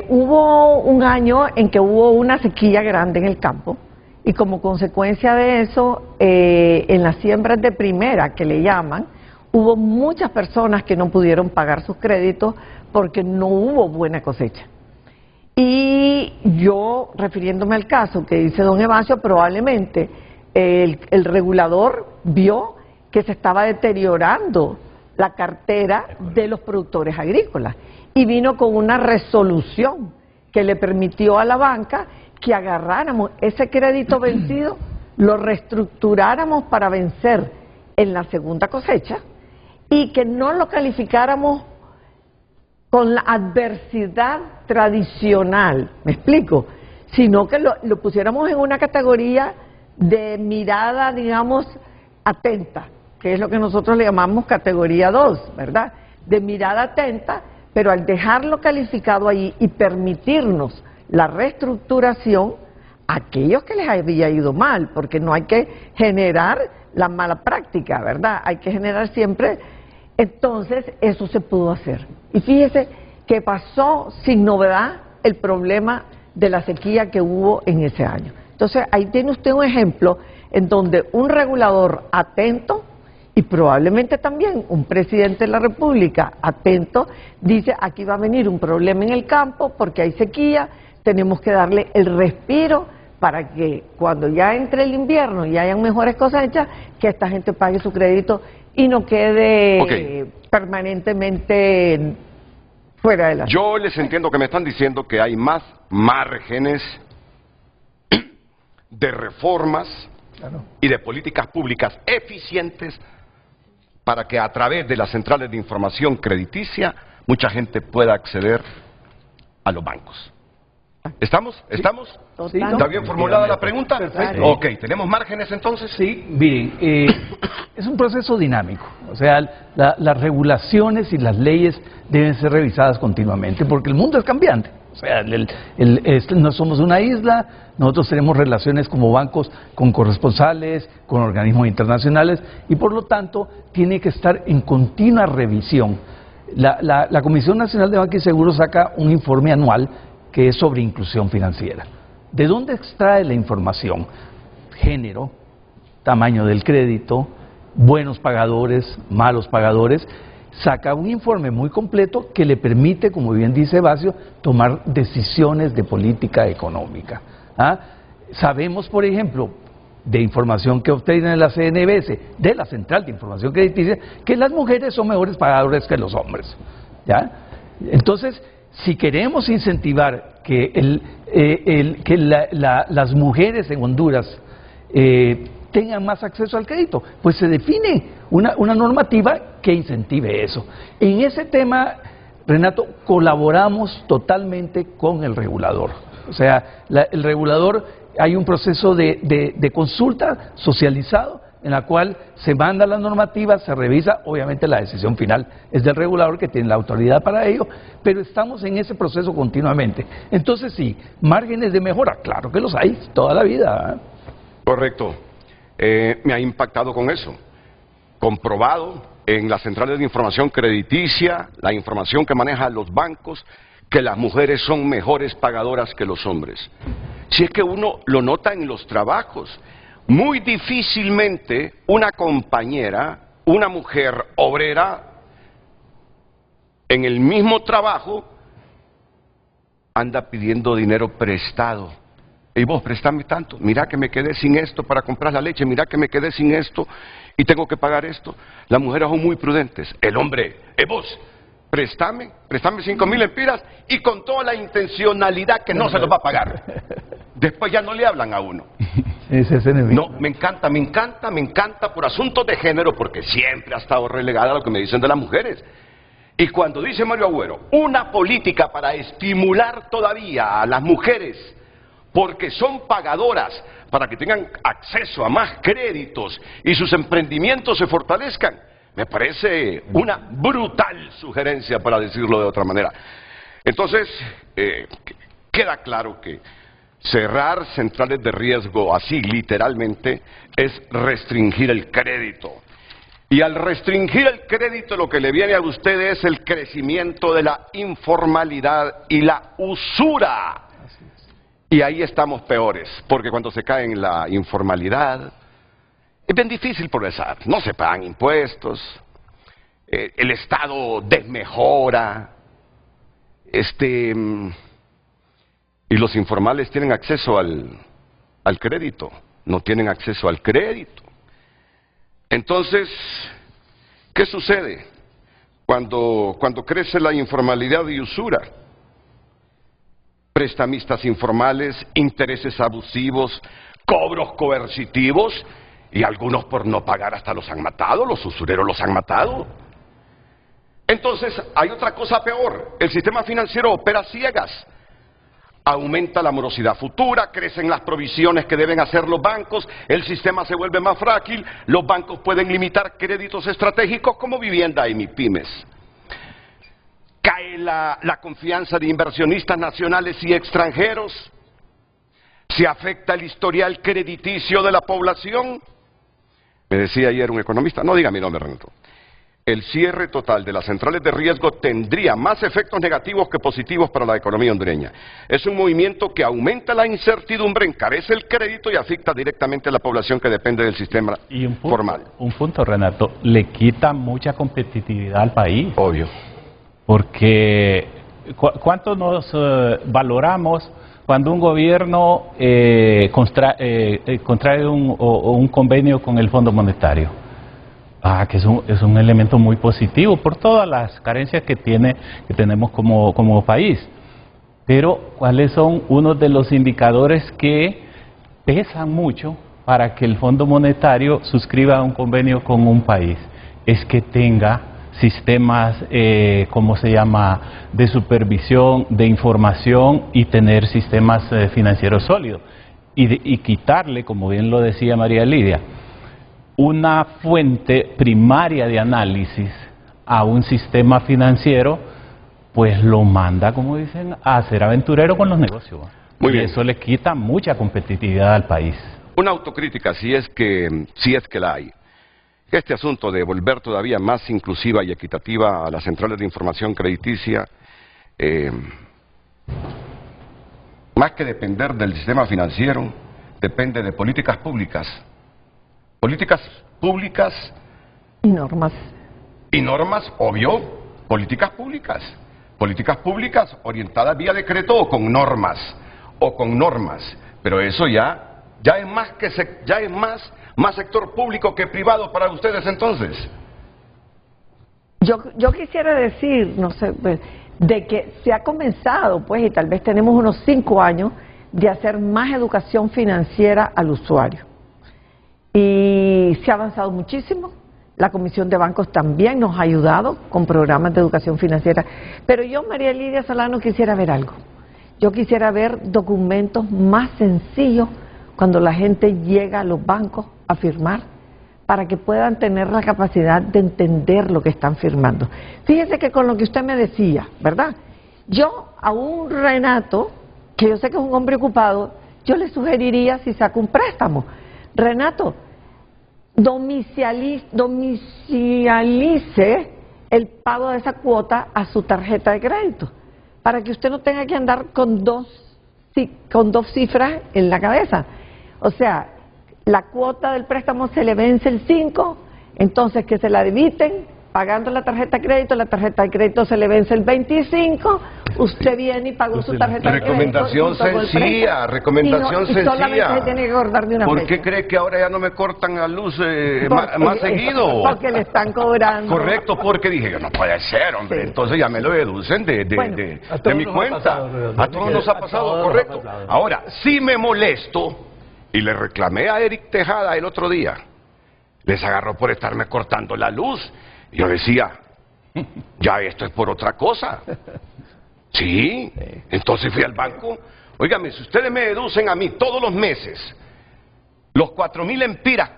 Speaker 3: Hubo un año en que hubo una sequía grande en el campo y como consecuencia de eso, en las siembras de primera, que le llaman, hubo muchas personas que no pudieron pagar sus créditos porque no hubo buena cosecha. Y yo, refiriéndome al caso que dice don Evasio, probablemente el regulador vio que se estaba deteriorando la cartera de los productores agrícolas y vino con una resolución que le permitió a la banca que agarráramos ese crédito vencido, lo reestructuráramos para vencer en la segunda cosecha y que no lo calificáramos con la adversidad tradicional, ¿me explico? Sino que lo pusiéramos en una categoría de mirada, digamos, atenta, que es lo que nosotros le llamamos categoría 2, ¿verdad? De mirada atenta, pero al dejarlo calificado ahí y permitirnos la reestructuración, aquellos que les había ido mal, porque no hay que generar la mala práctica, ¿verdad? Hay que generar siempre. Entonces, eso se pudo hacer. Y fíjese que pasó sin novedad el problema de la sequía que hubo en ese año. Entonces, ahí tiene usted un ejemplo en donde un regulador atento y probablemente también un presidente de la República atento dice, aquí va a venir un problema en el campo porque hay sequía, tenemos que darle el respiro para que cuando ya entre el invierno y hayan mejores cosechas, que esta gente pague su crédito y no quede permanentemente fuera de la...
Speaker 2: Yo les entiendo que me están diciendo que hay más márgenes de reformas y de políticas públicas eficientes para que a través de las centrales de información crediticia mucha gente pueda acceder a los bancos. ¿Estamos? ¿Estamos?
Speaker 3: Sí,
Speaker 2: ¿Está bien formulada la pregunta?
Speaker 4: Perfecto.
Speaker 2: Ok, ¿tenemos márgenes entonces?
Speaker 4: Sí, miren, es un proceso dinámico, o sea, las regulaciones y las leyes deben ser revisadas continuamente, porque el mundo es cambiante, o sea, no somos una isla, nosotros tenemos relaciones como bancos con corresponsales, con organismos internacionales, y por lo tanto tiene que estar en continua revisión. La Comisión Nacional de Banca y Seguros saca un informe anual que es sobre inclusión financiera. ¿De dónde extrae la información? Género, tamaño del crédito, buenos pagadores, malos pagadores. Saca un informe muy completo que le permite, como bien dice Evasio, tomar decisiones de política económica. Sabemos, por ejemplo, de información que obtiene la CNBS, de la Central de Información Crediticia, que las mujeres son mejores pagadores que los hombres. ¿Ya? Entonces, si queremos incentivar que, las mujeres en Honduras tengan más acceso al crédito, pues se define una normativa que incentive eso. En ese tema, Renato, colaboramos totalmente con el regulador. O sea, el regulador, hay un proceso de consulta socializado en la cual se manda la normativa, se revisa, obviamente la decisión final es del regulador que tiene la autoridad para ello, pero estamos en ese proceso continuamente. Entonces sí, márgenes de mejora, claro que los hay, toda la vida.
Speaker 2: Correcto. Me ha impactado con eso. Comprobado en las centrales de información crediticia, la información que manejan los bancos, que las mujeres son mejores pagadoras que los hombres. Si es que uno lo nota en los trabajos, muy difícilmente una compañera, una mujer obrera, en el mismo trabajo, anda pidiendo dinero prestado. Y vos, préstame tanto, mira que me quedé sin esto para comprar la leche, mira que me quedé sin esto y tengo que pagar esto. Las mujeres son muy prudentes. El hombre, vos, préstame 5,000 lempiras y con toda la intencionalidad que no se los va a pagar. Después ya no le hablan a uno.
Speaker 4: Ese es enemigo.
Speaker 2: No, me encanta por asuntos de género, porque siempre ha estado relegada a lo que me dicen de las mujeres. Y cuando dice Mario Agüero, una política para estimular todavía a las mujeres, porque son pagadoras, para que tengan acceso a más créditos y sus emprendimientos se fortalezcan, me parece una brutal sugerencia, para decirlo de otra manera. Entonces, queda claro que cerrar centrales de riesgo así literalmente es restringir el crédito. Y al restringir el crédito lo que le viene a usted es el crecimiento de la informalidad y la usura. Y ahí estamos peores, porque cuando se cae en la informalidad es bien difícil progresar. No se pagan impuestos, el Estado desmejora, y los informales tienen acceso al crédito, no tienen acceso al crédito. Entonces, ¿qué sucede cuando crece la informalidad y usura? Prestamistas informales, intereses abusivos, cobros coercitivos, y algunos por no pagar hasta los han matado, los usureros los han matado. Entonces, hay otra cosa peor, el sistema financiero opera a ciegas. Aumenta la morosidad futura, crecen las provisiones que deben hacer los bancos, el sistema se vuelve más frágil, los bancos pueden limitar créditos estratégicos como vivienda y MIPYMES. Cae la confianza de inversionistas nacionales y extranjeros, se afecta el historial crediticio de la población. Me decía ayer un economista, no diga mi nombre, Renato, el cierre total de las centrales de riesgo tendría más efectos negativos que positivos para la economía hondureña. Es un movimiento que aumenta la incertidumbre, encarece el crédito y afecta directamente a la población que depende del sistema formal.
Speaker 5: Un punto, Renato, le quita mucha competitividad al país.
Speaker 2: Obvio.
Speaker 5: Porque ¿cuánto nos valoramos cuando un gobierno contrae un convenio con el Fondo Monetario? Que es un elemento muy positivo por todas las carencias que tenemos como país. Pero ¿cuáles son unos de los indicadores que pesan mucho para que el Fondo Monetario suscriba un convenio con un país? Es que tenga sistemas, ¿cómo se llama?, de supervisión, de información, y tener sistemas financieros sólidos. Y quitarle, como bien lo decía María Lidia, una fuente primaria de análisis a un sistema financiero, pues lo manda, como dicen, a ser aventurero con los negocios.
Speaker 2: Muy bien.
Speaker 5: Eso le quita mucha competitividad al país.
Speaker 2: Una autocrítica, si es que la hay. Este asunto de volver todavía más inclusiva y equitativa a las centrales de información crediticia, más que depender del sistema financiero, depende de políticas públicas. Políticas públicas
Speaker 3: y normas.
Speaker 2: Y normas, obvio, políticas públicas orientadas vía decreto o con normas, pero eso ya es más sector público que privado para ustedes entonces.
Speaker 3: Yo quisiera decir, no sé, de que se ha comenzado, pues, y tal vez tenemos unos 5 años de hacer más educación financiera al usuario. Y se ha avanzado muchísimo. La Comisión de Bancos también nos ha ayudado con programas de educación financiera. Pero yo, María Lidia Solano, quisiera ver algo. Yo quisiera ver documentos más sencillos cuando la gente llega a los bancos a firmar, para que puedan tener la capacidad de entender lo que están firmando. Fíjese que con lo que usted me decía, ¿verdad? Yo a un Renato, que yo sé que es un hombre ocupado, yo le sugeriría, si saca un préstamo, Renato, domicilialice el pago de esa cuota a su tarjeta de crédito, para que usted no tenga que andar con dos cifras en la cabeza. O sea, la cuota del préstamo se le vence el 5, entonces que se la debiten pagando la tarjeta de crédito se le vence el 25, usted viene y pagó su tarjeta de crédito.
Speaker 2: Recomendación sencilla.
Speaker 3: Y solamente se tiene que acordar de una
Speaker 2: ¿Por
Speaker 3: fecha.
Speaker 2: qué cree que ahora ya no me cortan la luz más seguido?
Speaker 3: Porque le están cobrando.
Speaker 2: Correcto, porque dije yo, no puede ser, hombre. Sí. Entonces ya me lo deducen de mi cuenta. A todos nos ha pasado, correcto. Ahora, sí me molesto, y le reclamé a Eric Tejada el otro día. Les agarró por estarme cortando la luz. Yo decía, ya esto es por otra cosa. Sí, entonces fui al banco. Óigame, si ustedes me deducen a mí todos los meses los 4.000 empiras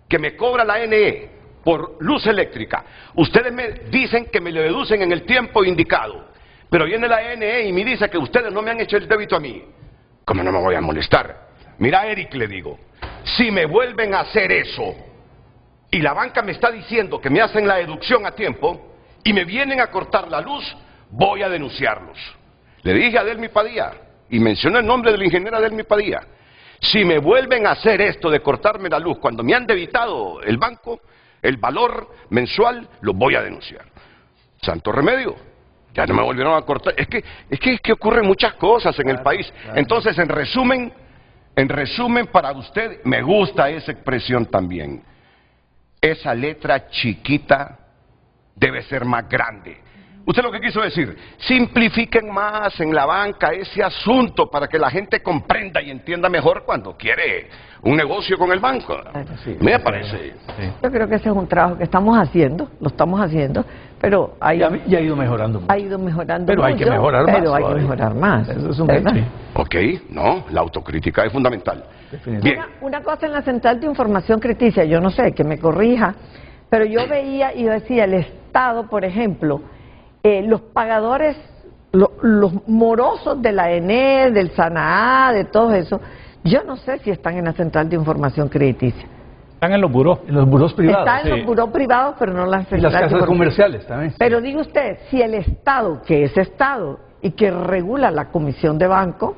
Speaker 2: que me cobra la NE por luz eléctrica, ustedes me dicen que me lo deducen en el tiempo indicado, pero viene la NE y me dice que ustedes no me han hecho el débito a mí. ¿Cómo no me voy a molestar? Mira, Eric, le digo, si me vuelven a hacer eso y la banca me está diciendo que me hacen la deducción a tiempo y me vienen a cortar la luz, voy a denunciarlos. Le dije a Adelmi Padilla, y mencioné el nombre de la ingeniera Adelmi Padilla, si me vuelven a hacer esto de cortarme la luz cuando me han debitado el banco, el valor mensual lo voy a denunciar. Santo remedio, ya no me volvieron a cortar. Es que ocurren muchas cosas en el país. Entonces, en resumen, para usted, me gusta esa expresión también. Esa letra chiquita debe ser más grande. Usted lo que quiso decir, simplifiquen más en la banca ese asunto para que la gente comprenda y entienda mejor cuando quiere un negocio con el banco.
Speaker 4: Sí,
Speaker 2: Me parece.
Speaker 4: Sí.
Speaker 3: Yo creo que ese es un trabajo que estamos haciendo, lo estamos haciendo, pero
Speaker 4: Ya ha ido mejorando mucho.
Speaker 3: ha ido mejorando
Speaker 4: Pero hay que
Speaker 3: mucho,
Speaker 4: mejorar más
Speaker 3: pero hay que
Speaker 4: todavía.
Speaker 3: mejorar más.
Speaker 4: Eso es un
Speaker 3: ¿verdad?
Speaker 4: hecho.
Speaker 2: Ok, no, la autocrítica es fundamental.
Speaker 4: Definitivamente.
Speaker 2: Bien.
Speaker 3: Una cosa en la Central de Información Crediticia, yo no sé, que me corrija, pero yo veía y yo decía, el Estado, por ejemplo, los pagadores, los morosos de la ENE, del SANAA, de todo eso, yo no sé si están en la Central de Información Crediticia.
Speaker 5: Están en los burós.
Speaker 4: En los burós privados.
Speaker 3: Están en los burós privados, pero no en la
Speaker 4: Y
Speaker 3: Central
Speaker 4: las
Speaker 3: de
Speaker 4: casas
Speaker 3: Información.
Speaker 4: comerciales también.
Speaker 3: Pero diga usted, si el Estado, que es Estado y que regula la Comisión de Banco,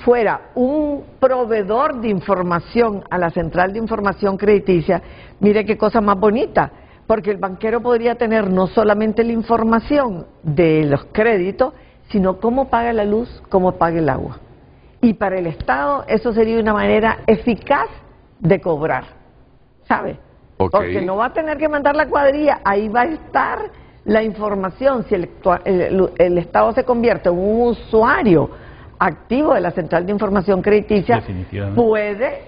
Speaker 3: fuera un proveedor de información a la Central de Información Crediticia, mire qué cosa más bonita, porque el banquero podría tener no solamente la información de los créditos, sino cómo paga la luz, cómo paga el agua. Y para el Estado eso sería una manera eficaz de cobrar, ¿sabe?
Speaker 2: Ok.
Speaker 3: Porque no va a tener que mandar la cuadrilla, ahí va a estar la información. Si el Estado se convierte en un usuario activo de la Central de Información Crediticia,
Speaker 5: Definitivamente.
Speaker 3: puede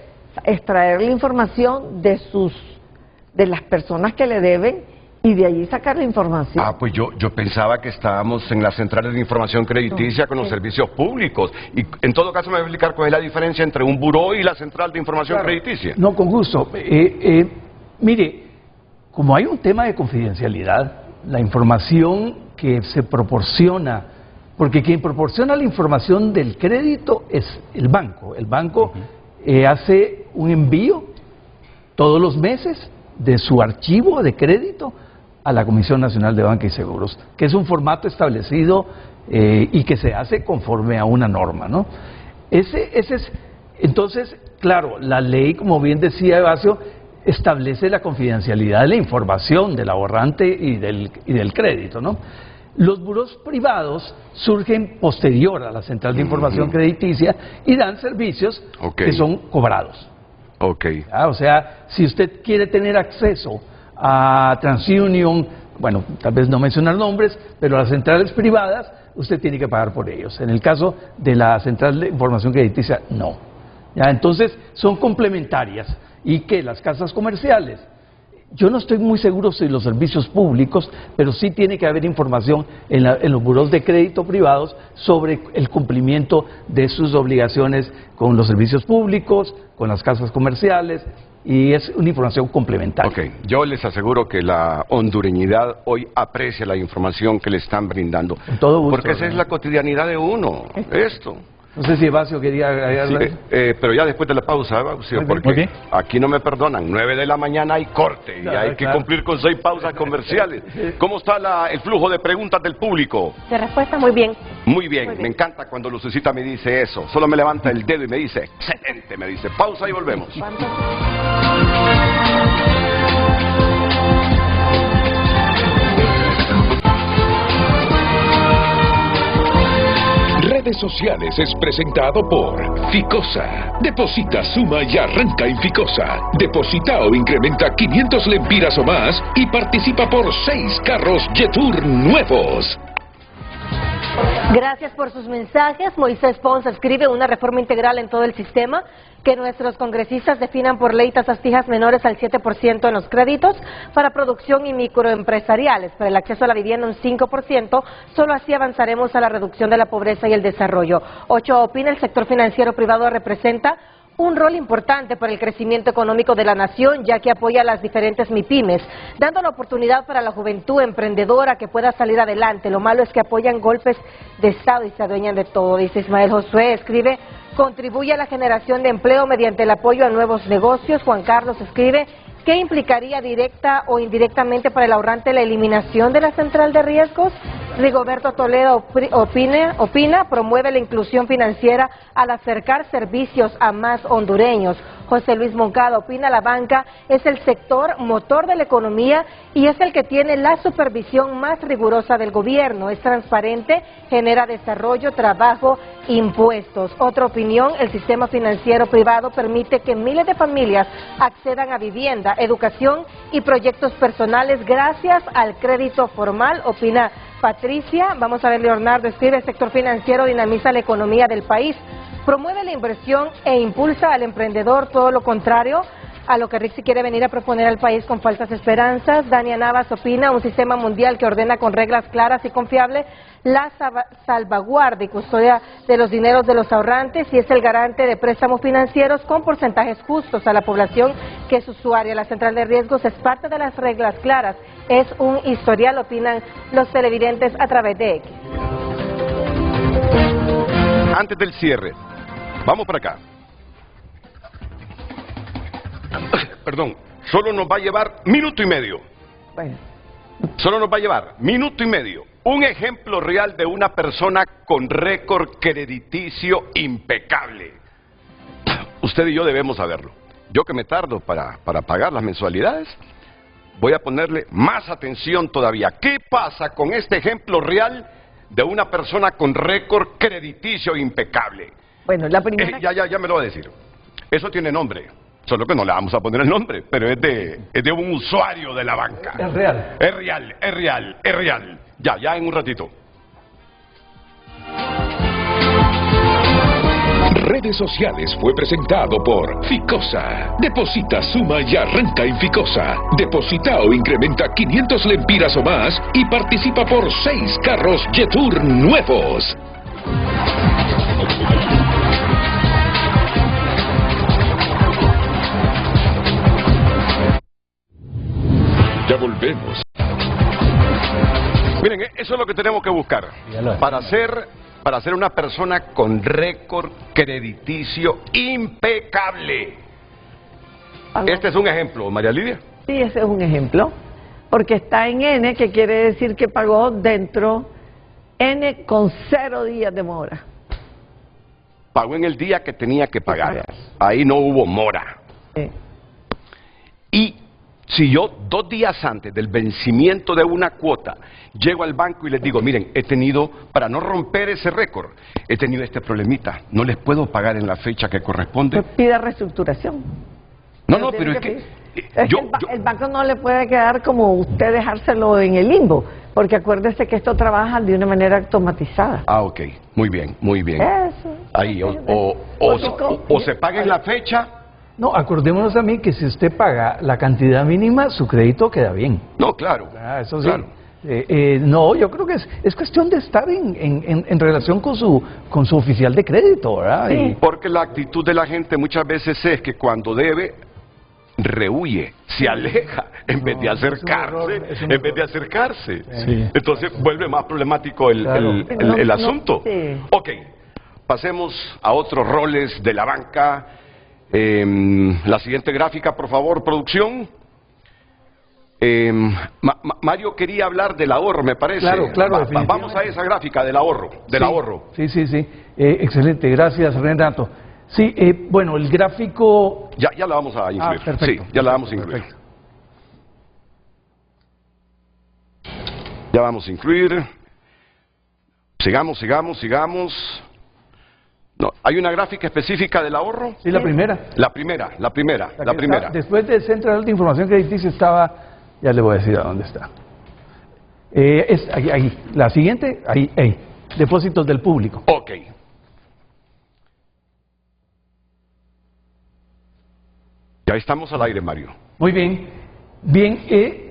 Speaker 3: extraer la información de las personas que le deben y de allí sacar la información.
Speaker 2: Ah, pues yo pensaba que estábamos en las centrales de información crediticia con los servicios públicos. Y en todo caso me va a explicar cuál es la diferencia entre un buró y la central de información
Speaker 4: Claro.
Speaker 2: crediticia.
Speaker 4: No, con gusto. Mire, como hay un tema de confidencialidad, la información que se proporciona, porque quien proporciona la información del crédito es el banco. El banco hace un envío todos los meses de su archivo de crédito a la Comisión Nacional de Banca y Seguros, que es un formato establecido y que se hace conforme a una norma, ¿no? Ese es, entonces, claro, la ley, como bien decía Evasio, establece la confidencialidad de la información del ahorrante y del crédito, ¿no? Los buros privados surgen posterior a la Central de Información Crediticia y dan servicios que son cobrados.
Speaker 2: Ok.
Speaker 4: O sea, si usted quiere tener acceso a TransUnion, bueno, tal vez no mencionar nombres, pero a las centrales privadas, usted tiene que pagar por ellos. En el caso de la Central de Información Crediticia, no. ¿Ya? Entonces, son complementarias. ¿Y qué? Las casas comerciales. Yo no estoy muy seguro si los servicios públicos, pero sí tiene que haber información en los buros de crédito privados sobre el cumplimiento de sus obligaciones con los servicios públicos, con las casas comerciales, y es una información complementaria.
Speaker 2: Ok, yo les aseguro que la hondureñidad hoy aprecia la información que le están brindando.
Speaker 4: Con todo gusto.
Speaker 2: Porque esa es la cotidianidad de uno, esto.
Speaker 4: No sé si Evasio quería agregarle.
Speaker 2: Sí, pero ya después de la pausa, Evasio,
Speaker 4: Muy bien.
Speaker 2: porque
Speaker 5: Muy bien.
Speaker 2: aquí no me perdonan, 9 de la mañana hay corte y
Speaker 4: Claro,
Speaker 2: hay que
Speaker 4: claro.
Speaker 2: cumplir con 6 pausas comerciales. ¿Cómo está el flujo de preguntas del público?
Speaker 6: De respuesta, muy bien.
Speaker 2: Muy bien, me encanta cuando Lucecita me dice eso. Solo me levanta el dedo y me dice, excelente, me dice, pausa y volvemos.
Speaker 1: Redes sociales es presentado por Ficosa. Deposita, suma y arranca en Ficosa. Deposita o incrementa 500 lempiras o más y participa por 6 carros Jetour nuevos.
Speaker 6: Gracias por sus mensajes. Moisés Ponce escribe una reforma integral en todo el sistema, que nuestros congresistas definan por ley tasas fijas menores al 7% en los créditos para producción y microempresariales, para el acceso a la vivienda un 5%, solo así avanzaremos a la reducción de la pobreza y el desarrollo. Ochoa opina, el sector financiero privado representa un rol importante para el crecimiento económico de la nación, ya que apoya a las diferentes MIPYMES, dando la oportunidad para la juventud emprendedora que pueda salir adelante. Lo malo es que apoyan golpes de Estado y se adueñan de todo, dice Ismael Josué. Escribe, contribuye a la generación de empleo mediante el apoyo a nuevos negocios. Juan Carlos escribe, ¿qué implicaría directa o indirectamente para el ahorrante la eliminación de la central de riesgos? Rigoberto Toledo opina, promueve la inclusión financiera al acercar servicios a más hondureños. José Luis Moncada opina la banca es el sector motor de la economía y es el que tiene la supervisión más rigurosa del gobierno. Es transparente, genera desarrollo, trabajo, impuestos. Otra opinión, el sistema financiero privado permite que miles de familias accedan a vivienda, educación y proyectos personales gracias al crédito formal, opina Patricia. Vamos a ver, Leonardo escribe, el sector financiero dinamiza la economía del país, promueve la inversión e impulsa al emprendedor, todo lo contrario a lo que Rixi quiere venir a proponer al país con falsas esperanzas. Dania Navas opina, un sistema mundial que ordena con reglas claras y confiables la salvaguarda y custodia de los dineros de los ahorrantes y es el garante de préstamos financieros con porcentajes justos a la población que es usuaria. La central de riesgos es parte de las reglas claras, es un historial, opinan los televidentes a través de X.
Speaker 2: Antes del cierre, vamos para acá. Perdón, solo nos va a llevar minuto y medio.
Speaker 3: Bueno,
Speaker 2: Solo nos va a llevar minuto y medio. Un ejemplo real de una persona con récord crediticio impecable. Usted y yo debemos saberlo. Yo que me tardo para pagar las mensualidades, voy a ponerle más atención todavía. ¿Qué pasa con este ejemplo real de una persona con récord crediticio impecable?
Speaker 3: bueno, la primera...
Speaker 2: Ya me lo va a decir. Eso tiene nombre. Solo que no le vamos a poner el nombre, pero es de un usuario de la banca.
Speaker 4: Es real.
Speaker 2: Es real, es real, es real. Ya en un ratito.
Speaker 1: Redes sociales fue presentado por Ficosa. Deposita, suma y arranca en Ficosa. Deposita o incrementa 500 lempiras o más y participa por 6 carros Jetour nuevos. Ya volvemos.
Speaker 2: Miren, eso es lo que tenemos que buscar. Para ser una persona con récord crediticio impecable. Este es un ejemplo, María Lidia.
Speaker 3: Sí, ese es un ejemplo, porque está en N, que quiere decir que pagó dentro N con 0 días de mora.
Speaker 2: Pagó en el día que tenía que pagar. Ahí no hubo mora. Y si yo 2 días antes del vencimiento de una cuota llego al banco y les digo, miren, he tenido, para no romper ese récord, he tenido este problemita, no les puedo pagar en la fecha que corresponde.
Speaker 3: Pues pida reestructuración.
Speaker 2: No, pero es que...
Speaker 3: el banco no le puede quedar como usted dejárselo en el limbo, porque acuérdese que esto trabaja de una manera automatizada.
Speaker 2: Ah, ok, muy bien, muy bien.
Speaker 3: Eso.
Speaker 2: Ahí, o se paga en la fecha.
Speaker 4: No, acordémonos a mí que si usted paga la cantidad mínima, su crédito queda bien.
Speaker 2: No, claro.
Speaker 4: Eso sí.
Speaker 2: Claro.
Speaker 4: No, yo creo que es cuestión de estar en relación con su oficial de crédito, ¿verdad?
Speaker 3: Sí.
Speaker 2: Porque la actitud de la gente muchas veces es que cuando debe, rehuye, se aleja, en vez de acercarse,
Speaker 5: Sí.
Speaker 2: Entonces vuelve más problemático el asunto.
Speaker 3: Sí.
Speaker 2: Ok, pasemos a otros roles de la banca. La siguiente gráfica, por favor, producción. Mario quería hablar del ahorro, me parece.
Speaker 4: Claro,
Speaker 2: vamos a esa gráfica del ahorro, ahorro.
Speaker 4: Sí. Excelente, gracias, Renato. Sí, bueno, el gráfico...
Speaker 2: Ya la vamos a incluir.
Speaker 4: Perfecto.
Speaker 2: Sí, ya la vamos a incluir.
Speaker 4: Perfecto.
Speaker 2: Ya vamos a incluir. Sigamos. No, ¿hay una gráfica específica del ahorro?
Speaker 4: Sí, la primera.
Speaker 2: La primera.
Speaker 4: Después del Centro de Alta Información Crediticia estaba... Ya le voy a decir a dónde está. Es ahí. La siguiente, ahí. Depósitos del público.
Speaker 2: Ok. Ya estamos al aire, Mario.
Speaker 4: Muy bien.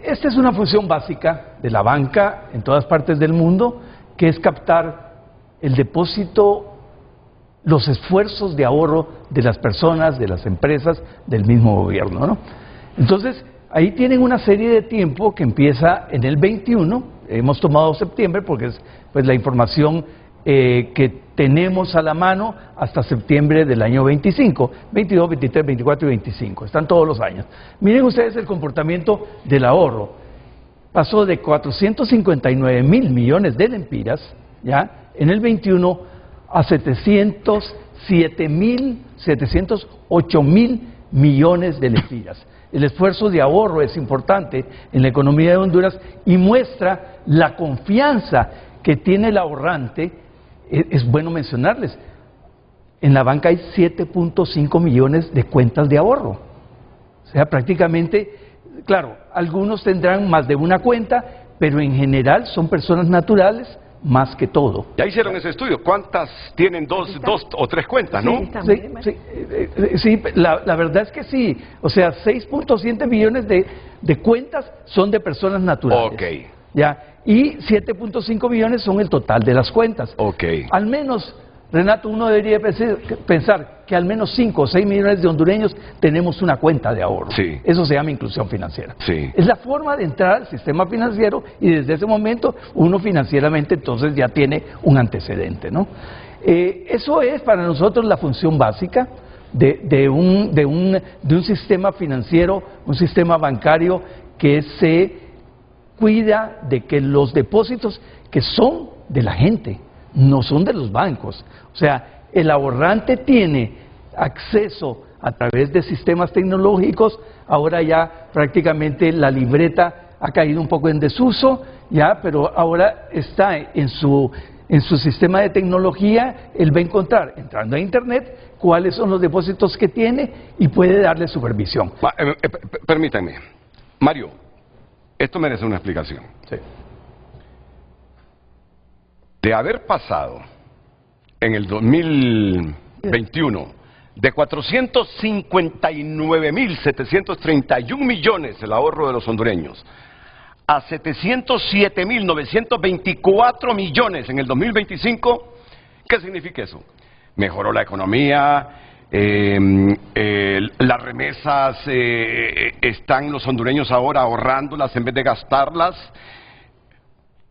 Speaker 4: Esta es una función básica de la banca en todas partes del mundo, que es captar el depósito, los esfuerzos de ahorro de las personas, de las empresas, del mismo gobierno, ¿no? Entonces, ahí tienen una serie de tiempo que empieza en el 21, hemos tomado septiembre porque es pues la información que tenemos a la mano hasta septiembre del año 25, 22, 23, 24 y 25, están todos los años. Miren ustedes el comportamiento del ahorro, pasó de 459.000 millones de lempiras, ¿ya?, en el 21 a 708.000 millones de lempiras. El esfuerzo de ahorro es importante en la economía de Honduras y muestra la confianza que tiene el ahorrante. Es bueno mencionarles, en la banca hay 7.5 millones de cuentas de ahorro. O sea, prácticamente, claro, algunos tendrán más de una cuenta, pero en general son personas naturales más que todo.
Speaker 2: Ya hicieron ese estudio. ¿Cuántas tienen dos o tres cuentas, no?
Speaker 4: Sí, la verdad es que sí. O sea, 6.7 millones de cuentas son de personas naturales.
Speaker 2: Ok.
Speaker 4: ¿Ya? Y 7.5 millones son el total de las cuentas.
Speaker 2: Ok.
Speaker 4: Al menos, Renato, uno debería pensar que al menos 5 o 6 millones de hondureños tenemos una cuenta de ahorro.
Speaker 2: Sí.
Speaker 4: Eso se llama inclusión financiera.
Speaker 2: Sí.
Speaker 4: Es la forma de entrar al sistema financiero y desde ese momento uno financieramente entonces ya tiene un antecedente, ¿no? Eso es para nosotros la función básica de un sistema financiero, un sistema bancario que se cuida de que los depósitos que son de la gente, no son de los bancos. O sea, el ahorrante tiene acceso a través de sistemas tecnológicos. Ahora ya prácticamente la libreta ha caído un poco en desuso, ya, pero ahora está en su sistema de tecnología. Él va a encontrar, entrando a internet, cuáles son los depósitos que tiene y puede darle supervisión.
Speaker 2: Permítame, Mario, esto merece una explicación.
Speaker 4: Sí.
Speaker 2: De haber pasado en el 2021 de 459.731 millones el ahorro de los hondureños a 707.924 millones en el 2025, ¿qué significa eso? Mejoró la economía, las remesas, están los hondureños ahora ahorrándolas en vez de gastarlas.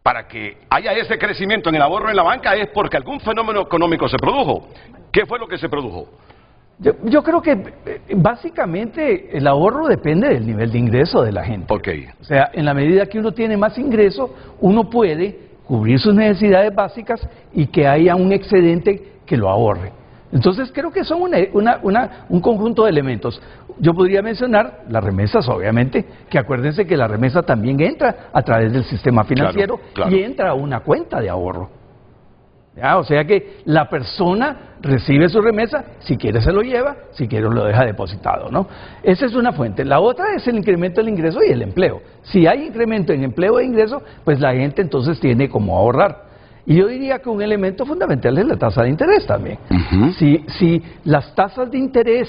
Speaker 2: Para que haya ese crecimiento en el ahorro en la banca es porque algún fenómeno económico se produjo. ¿Qué fue lo que se produjo?
Speaker 4: Yo creo que básicamente el ahorro depende del nivel de ingreso de la gente.
Speaker 2: Okay.
Speaker 4: O sea, en la medida que uno tiene más ingreso, uno puede cubrir sus necesidades básicas y que haya un excedente que lo ahorre. Entonces creo que son un conjunto de elementos. Yo podría mencionar las remesas, obviamente, que acuérdense que la remesa también entra a través del sistema financiero,
Speaker 2: claro.
Speaker 4: Y entra a una cuenta de ahorro. ¿Ya? O sea que la persona recibe su remesa, si quiere se lo lleva, si quiere lo deja depositado, ¿no? Esa es una fuente. La otra es el incremento del ingreso y el empleo. Si hay incremento en empleo e ingreso, pues la gente entonces tiene como ahorrar. Y yo diría que un elemento fundamental es la tasa de interés también. Si las tasas de interés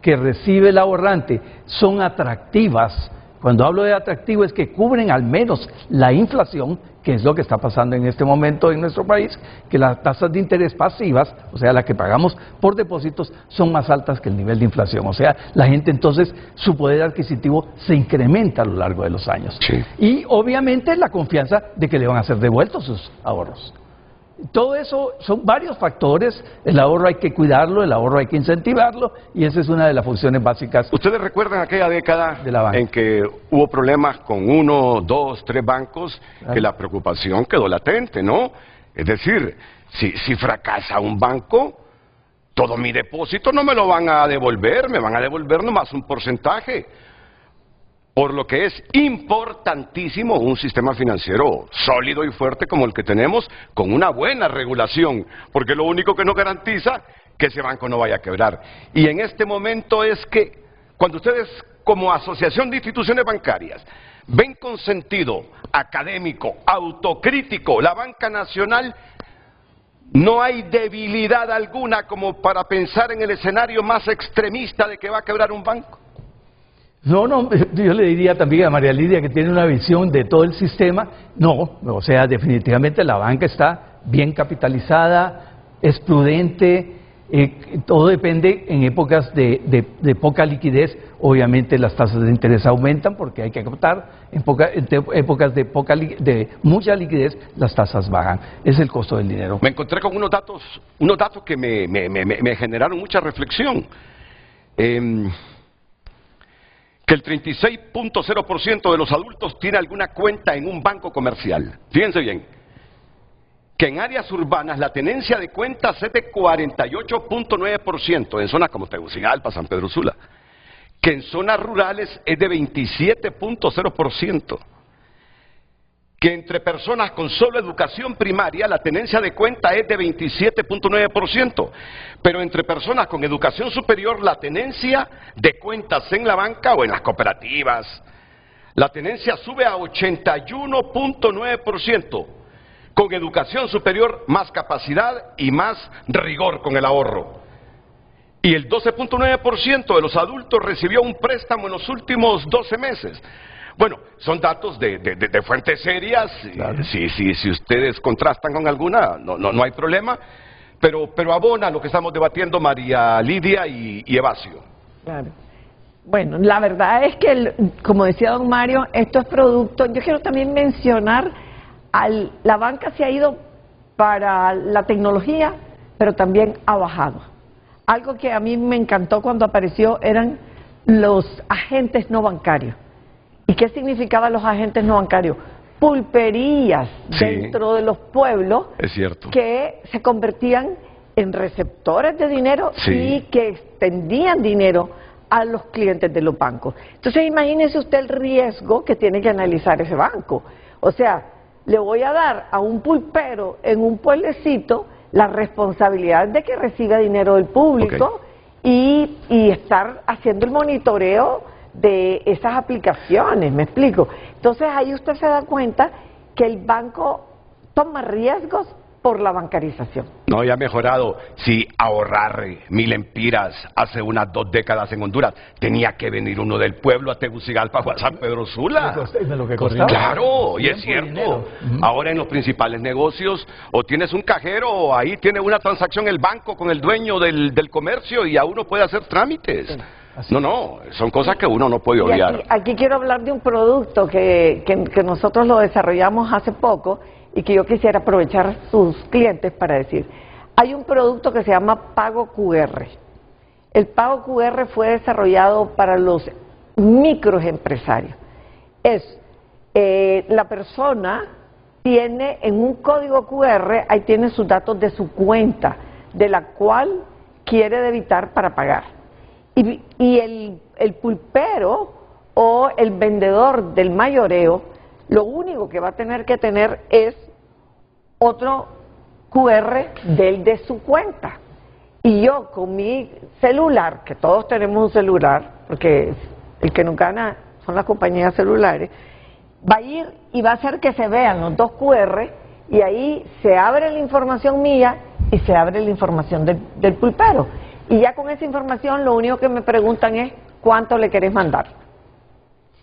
Speaker 4: que recibe el ahorrante son atractivas, cuando hablo de atractivo es que cubren al menos la inflación, que es lo que está pasando en este momento en nuestro país, que las tasas de interés pasivas, o sea, las que pagamos por depósitos, son más altas que el nivel de inflación. O sea, la gente entonces, su poder adquisitivo se incrementa a lo largo de los años.
Speaker 2: Sí.
Speaker 4: Y obviamente la confianza de que le van a ser devueltos sus ahorros. Todo eso son varios factores. El ahorro hay que cuidarlo, el ahorro hay que incentivarlo, y esa es una de las funciones básicas.
Speaker 2: ¿Ustedes recuerdan aquella década
Speaker 4: de la banca,
Speaker 2: en que hubo problemas con 1, 2, 3 bancos, claro, que la preocupación quedó latente, ¿no? Es decir, si fracasa un banco, todo mi depósito no me lo van a devolver, me van a devolver nomás un porcentaje. Por lo que es importantísimo un sistema financiero sólido y fuerte como el que tenemos, con una buena regulación, porque lo único que nos garantiza que ese banco no vaya a quebrar. Y en este momento es que cuando ustedes como asociación de instituciones bancarias ven con sentido académico, autocrítico la banca nacional, no hay debilidad alguna como para pensar en el escenario más extremista de que va a quebrar un banco.
Speaker 4: No, yo le diría también a María Lidia, que tiene una visión de todo el sistema. No, o sea, definitivamente la banca está bien capitalizada, es prudente, todo depende en épocas de poca liquidez. Obviamente las tasas de interés aumentan porque hay que acotar, en épocas de mucha liquidez las tasas bajan, es el costo del dinero.
Speaker 2: Me encontré con unos datos que me generaron mucha reflexión. Que el 36.0% de los adultos tiene alguna cuenta en un banco comercial. Fíjense bien, que en áreas urbanas la tenencia de cuentas es de 48.9%, en zonas como Tegucigalpa, San Pedro Sula. que en zonas rurales es de 27.0%. Que entre personas con solo educación primaria la tenencia de cuenta es de 27.9%, pero entre personas con educación superior la tenencia de cuentas en la banca o en las cooperativas, la tenencia sube a 81.9%, con educación superior más capacidad y más rigor con el ahorro. Y el 12.9% de los adultos recibió un préstamo en los últimos 12 meses. Bueno, son datos de fuentes serias, claro. Si ustedes contrastan con alguna, no hay problema, pero abona lo que estamos debatiendo María Lidia y Evasio.
Speaker 3: Claro. Bueno, la verdad es que, como decía don Mario, estos productos, yo quiero también mencionar, la banca se ha ido para la tecnología, pero también ha bajado. Algo que a mí me encantó cuando apareció eran los agentes no bancarios. ¿Y qué significaban los agentes no bancarios? Pulperías dentro de los pueblos,
Speaker 2: es cierto,
Speaker 3: que se convertían en receptores de dinero y que extendían dinero a los clientes de los bancos. Entonces imagínese usted el riesgo que tiene que analizar ese banco. O sea, le voy a dar a un pulpero en un pueblecito la responsabilidad de que reciba dinero del público y estar haciendo el monitoreo de esas aplicaciones, ¿me explico? Entonces ahí usted se da cuenta que el banco toma riesgos por la bancarización.
Speaker 2: No, ya ha mejorado. Si ahorrar 1000 empiras hace unas 2 décadas en Honduras, tenía que venir uno del pueblo a Tegucigalpa o a San Pedro Sula.
Speaker 4: De lo que costaba.
Speaker 2: Claro, y es cierto. Ahora en los principales negocios, o tienes un cajero, o ahí tiene una transacción el banco con el dueño del comercio y a uno puede hacer trámites. Sí. No, son cosas que uno no puede obviar.
Speaker 3: Aquí quiero hablar de un producto que nosotros lo desarrollamos hace poco y que yo quisiera aprovechar sus clientes para decir. Hay un producto que se llama Pago QR. El Pago QR fue desarrollado para los microempresarios. La persona tiene en un código QR, ahí tiene sus datos de su cuenta, de la cual quiere debitar para pagar. Y el pulpero o el vendedor del mayoreo, lo único que va a tener que tener es otro QR de su cuenta. Y yo con mi celular, que todos tenemos un celular, porque el que nos gana son las compañías celulares, va a ir y va a hacer que se vean los 2 QR y ahí se abre la información mía y se abre la información del pulpero. Y ya con esa información lo único que me preguntan es ¿cuánto le querés mandar?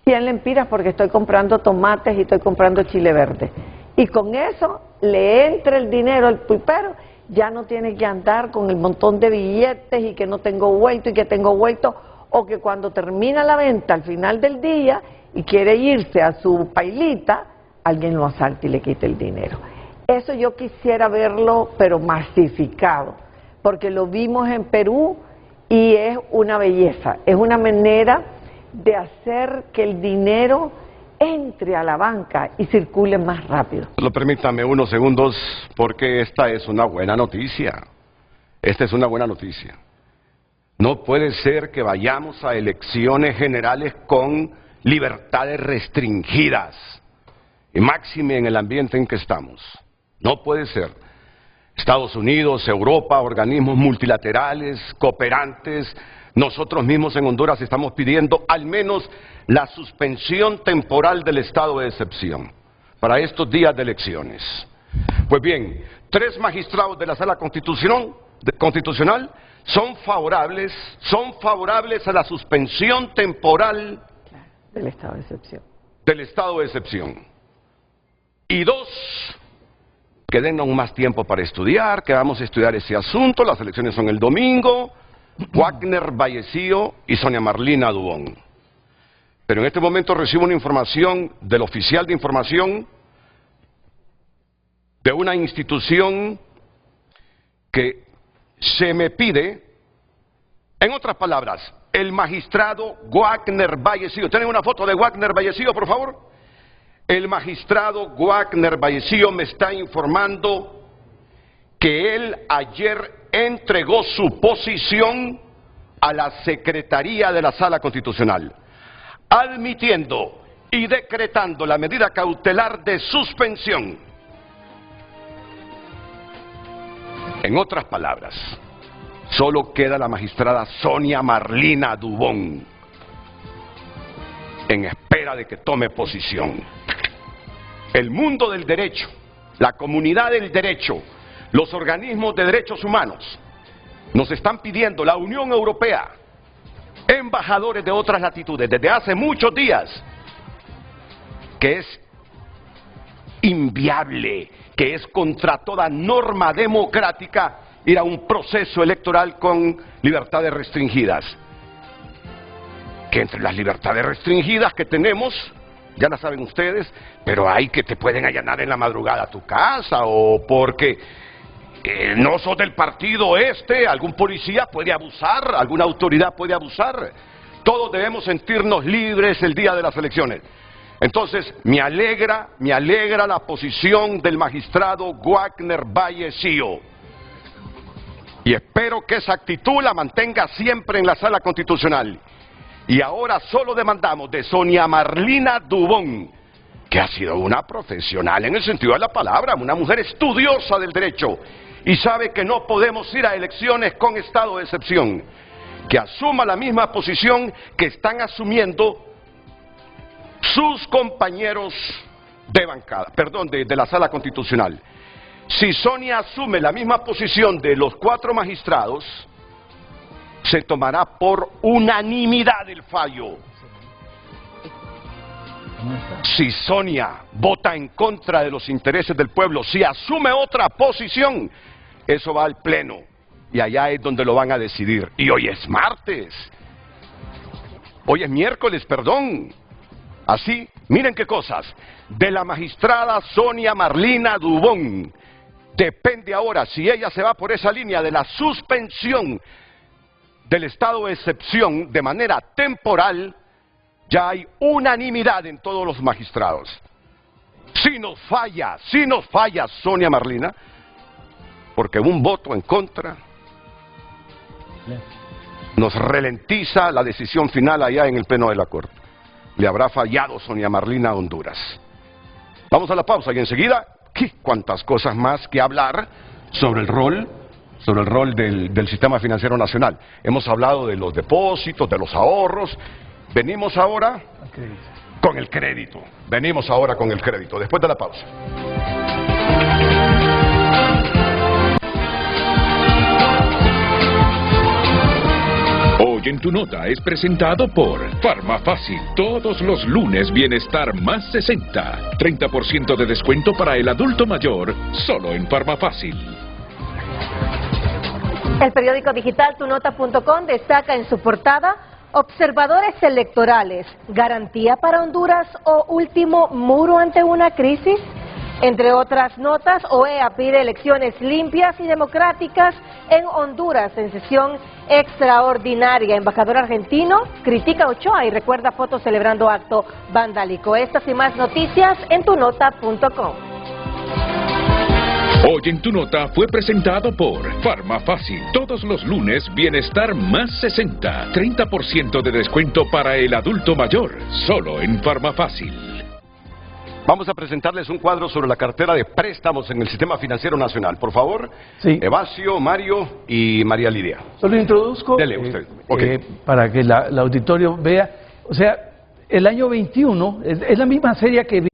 Speaker 3: 100 lempiras porque estoy comprando tomates y estoy comprando chile verde. Y con eso le entra el dinero al pulpero, ya no tiene que andar con el montón de billetes y que no tengo vuelto y que tengo vuelto, o que cuando termina la venta al final del día y quiere irse a su pailita, alguien lo asalta y le quita el dinero. Eso yo quisiera verlo, pero masificado, porque lo vimos en Perú y es una belleza, es una manera de hacer que el dinero entre a la banca y circule más rápido.
Speaker 2: Solo permítame unos segundos, porque esta es una buena noticia. Esta es una buena noticia. No puede ser que vayamos a elecciones generales con libertades restringidas, y máxime en el ambiente en que estamos. No puede ser. Estados Unidos, Europa, organismos multilaterales, cooperantes, nosotros mismos en Honduras estamos pidiendo al menos la suspensión temporal del estado de excepción para estos días de elecciones. Pues bien, 3 magistrados de la Sala Constitucional son favorables a la suspensión temporal
Speaker 3: del estado de excepción.
Speaker 2: Y 2 que dennos más tiempo para estudiar, que vamos a estudiar ese asunto. Las elecciones son el domingo. Wagner Vallecillo y Sonia Marlina Dubón. Pero en este momento recibo una información del oficial de información de una institución que se me pide, en otras palabras, el magistrado Wagner Vallecillo. ¿Tienen una foto de Wagner Vallecillo, por favor? El magistrado Wagner Vallecillo me está informando que él ayer entregó su posición a la Secretaría de la Sala Constitucional, admitiendo y decretando la medida cautelar de suspensión. En otras palabras, solo queda la magistrada Sonia Marlina Dubón en espera de que tome posición. El mundo del derecho, la comunidad del derecho, los organismos de derechos humanos nos están pidiendo, la Unión Europea, embajadores de otras latitudes, desde hace muchos días, que es inviable, que es contra toda norma democrática ir a un proceso electoral con libertades restringidas. Que entre las libertades restringidas que tenemos, ya la saben ustedes, pero hay que te pueden allanar en la madrugada a tu casa, o porque no sos del partido algún policía puede abusar, alguna autoridad puede abusar. Todos debemos sentirnos libres el día de las elecciones. Entonces, me alegra la posición del magistrado Wagner Vallecillo. Y espero que esa actitud la mantenga siempre en la Sala Constitucional. Y ahora solo demandamos de Sonia Marlina Dubón, que ha sido una profesional en el sentido de la palabra, una mujer estudiosa del derecho, y sabe que no podemos ir a elecciones con estado de excepción, que asuma la misma posición que están asumiendo sus compañeros de bancada, de la Sala Constitucional. Si Sonia asume la misma posición de los 4 magistrados, se tomará por unanimidad el fallo. Si Sonia vota en contra de los intereses del pueblo, si asume otra posición, eso va al Pleno, y allá es donde lo van a decidir. Y hoy es martes, hoy es miércoles, perdón. Así, miren qué cosas, de la magistrada Sonia Marlina Dubón, depende ahora si ella se va por esa línea de la suspensión del estado de excepción de manera temporal. Ya hay unanimidad en todos los magistrados. Si nos falla Sonia Marlina, porque un voto en contra nos ralentiza la decisión final allá en el Pleno de la Corte. Le habrá fallado Sonia Marlina a Honduras. Vamos a la pausa y enseguida, cuántas cosas más que hablar sobre el rol del sistema financiero nacional. Hemos hablado de los depósitos, de los ahorros. Venimos ahora con el crédito. Después de la pausa.
Speaker 1: Hoy en tu nota es presentado por Farmafácil. Todos los lunes Bienestar más 60. 30% de descuento para el adulto mayor, solo en Farmafácil.
Speaker 6: El periódico digital tunota.com destaca en su portada: observadores electorales, garantía para Honduras o último muro ante una crisis. Entre otras notas, OEA pide elecciones limpias y democráticas en Honduras en sesión extraordinaria. Embajador argentino critica a Ochoa y recuerda fotos celebrando acto vandálico. Estas y más noticias en tunota.com.
Speaker 1: Hoy en tu nota fue presentado por Farmafácil. Todos los lunes Bienestar más 60. 30% de descuento para el adulto mayor, solo en Farmafácil.
Speaker 2: Vamos a presentarles un cuadro sobre la cartera de préstamos en el Sistema Financiero Nacional. Por favor, sí. Evasio, Mario y María Lidia.
Speaker 4: Solo introduzco
Speaker 2: Dele usted.
Speaker 4: Para que el auditorio vea. O sea, el año 21 es la misma serie que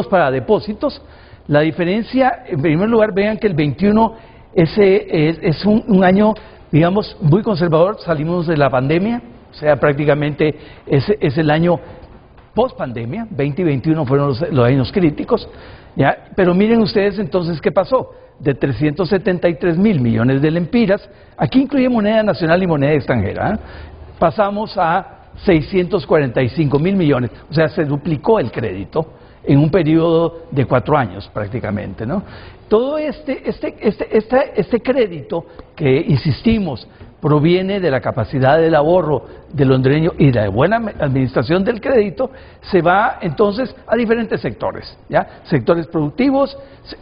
Speaker 4: para depósitos. La diferencia, en primer lugar, vean que el 21 es un año, digamos, muy conservador. Salimos de la pandemia, O sea, prácticamente es el año post-pandemia, 20 y 21 fueron los años críticos, ¿ya? Pero miren ustedes entonces qué pasó. De 373.000 millones de lempiras, aquí incluye moneda nacional y moneda extranjera, ¿eh? Pasamos a 645.000 millones, o sea, se duplicó el crédito en un periodo de 4 años prácticamente, ¿no? Todo este crédito que, insistimos, proviene de la capacidad del ahorro del hondureño y de la buena administración del crédito, se va entonces a diferentes sectores, ¿ya? Sectores productivos,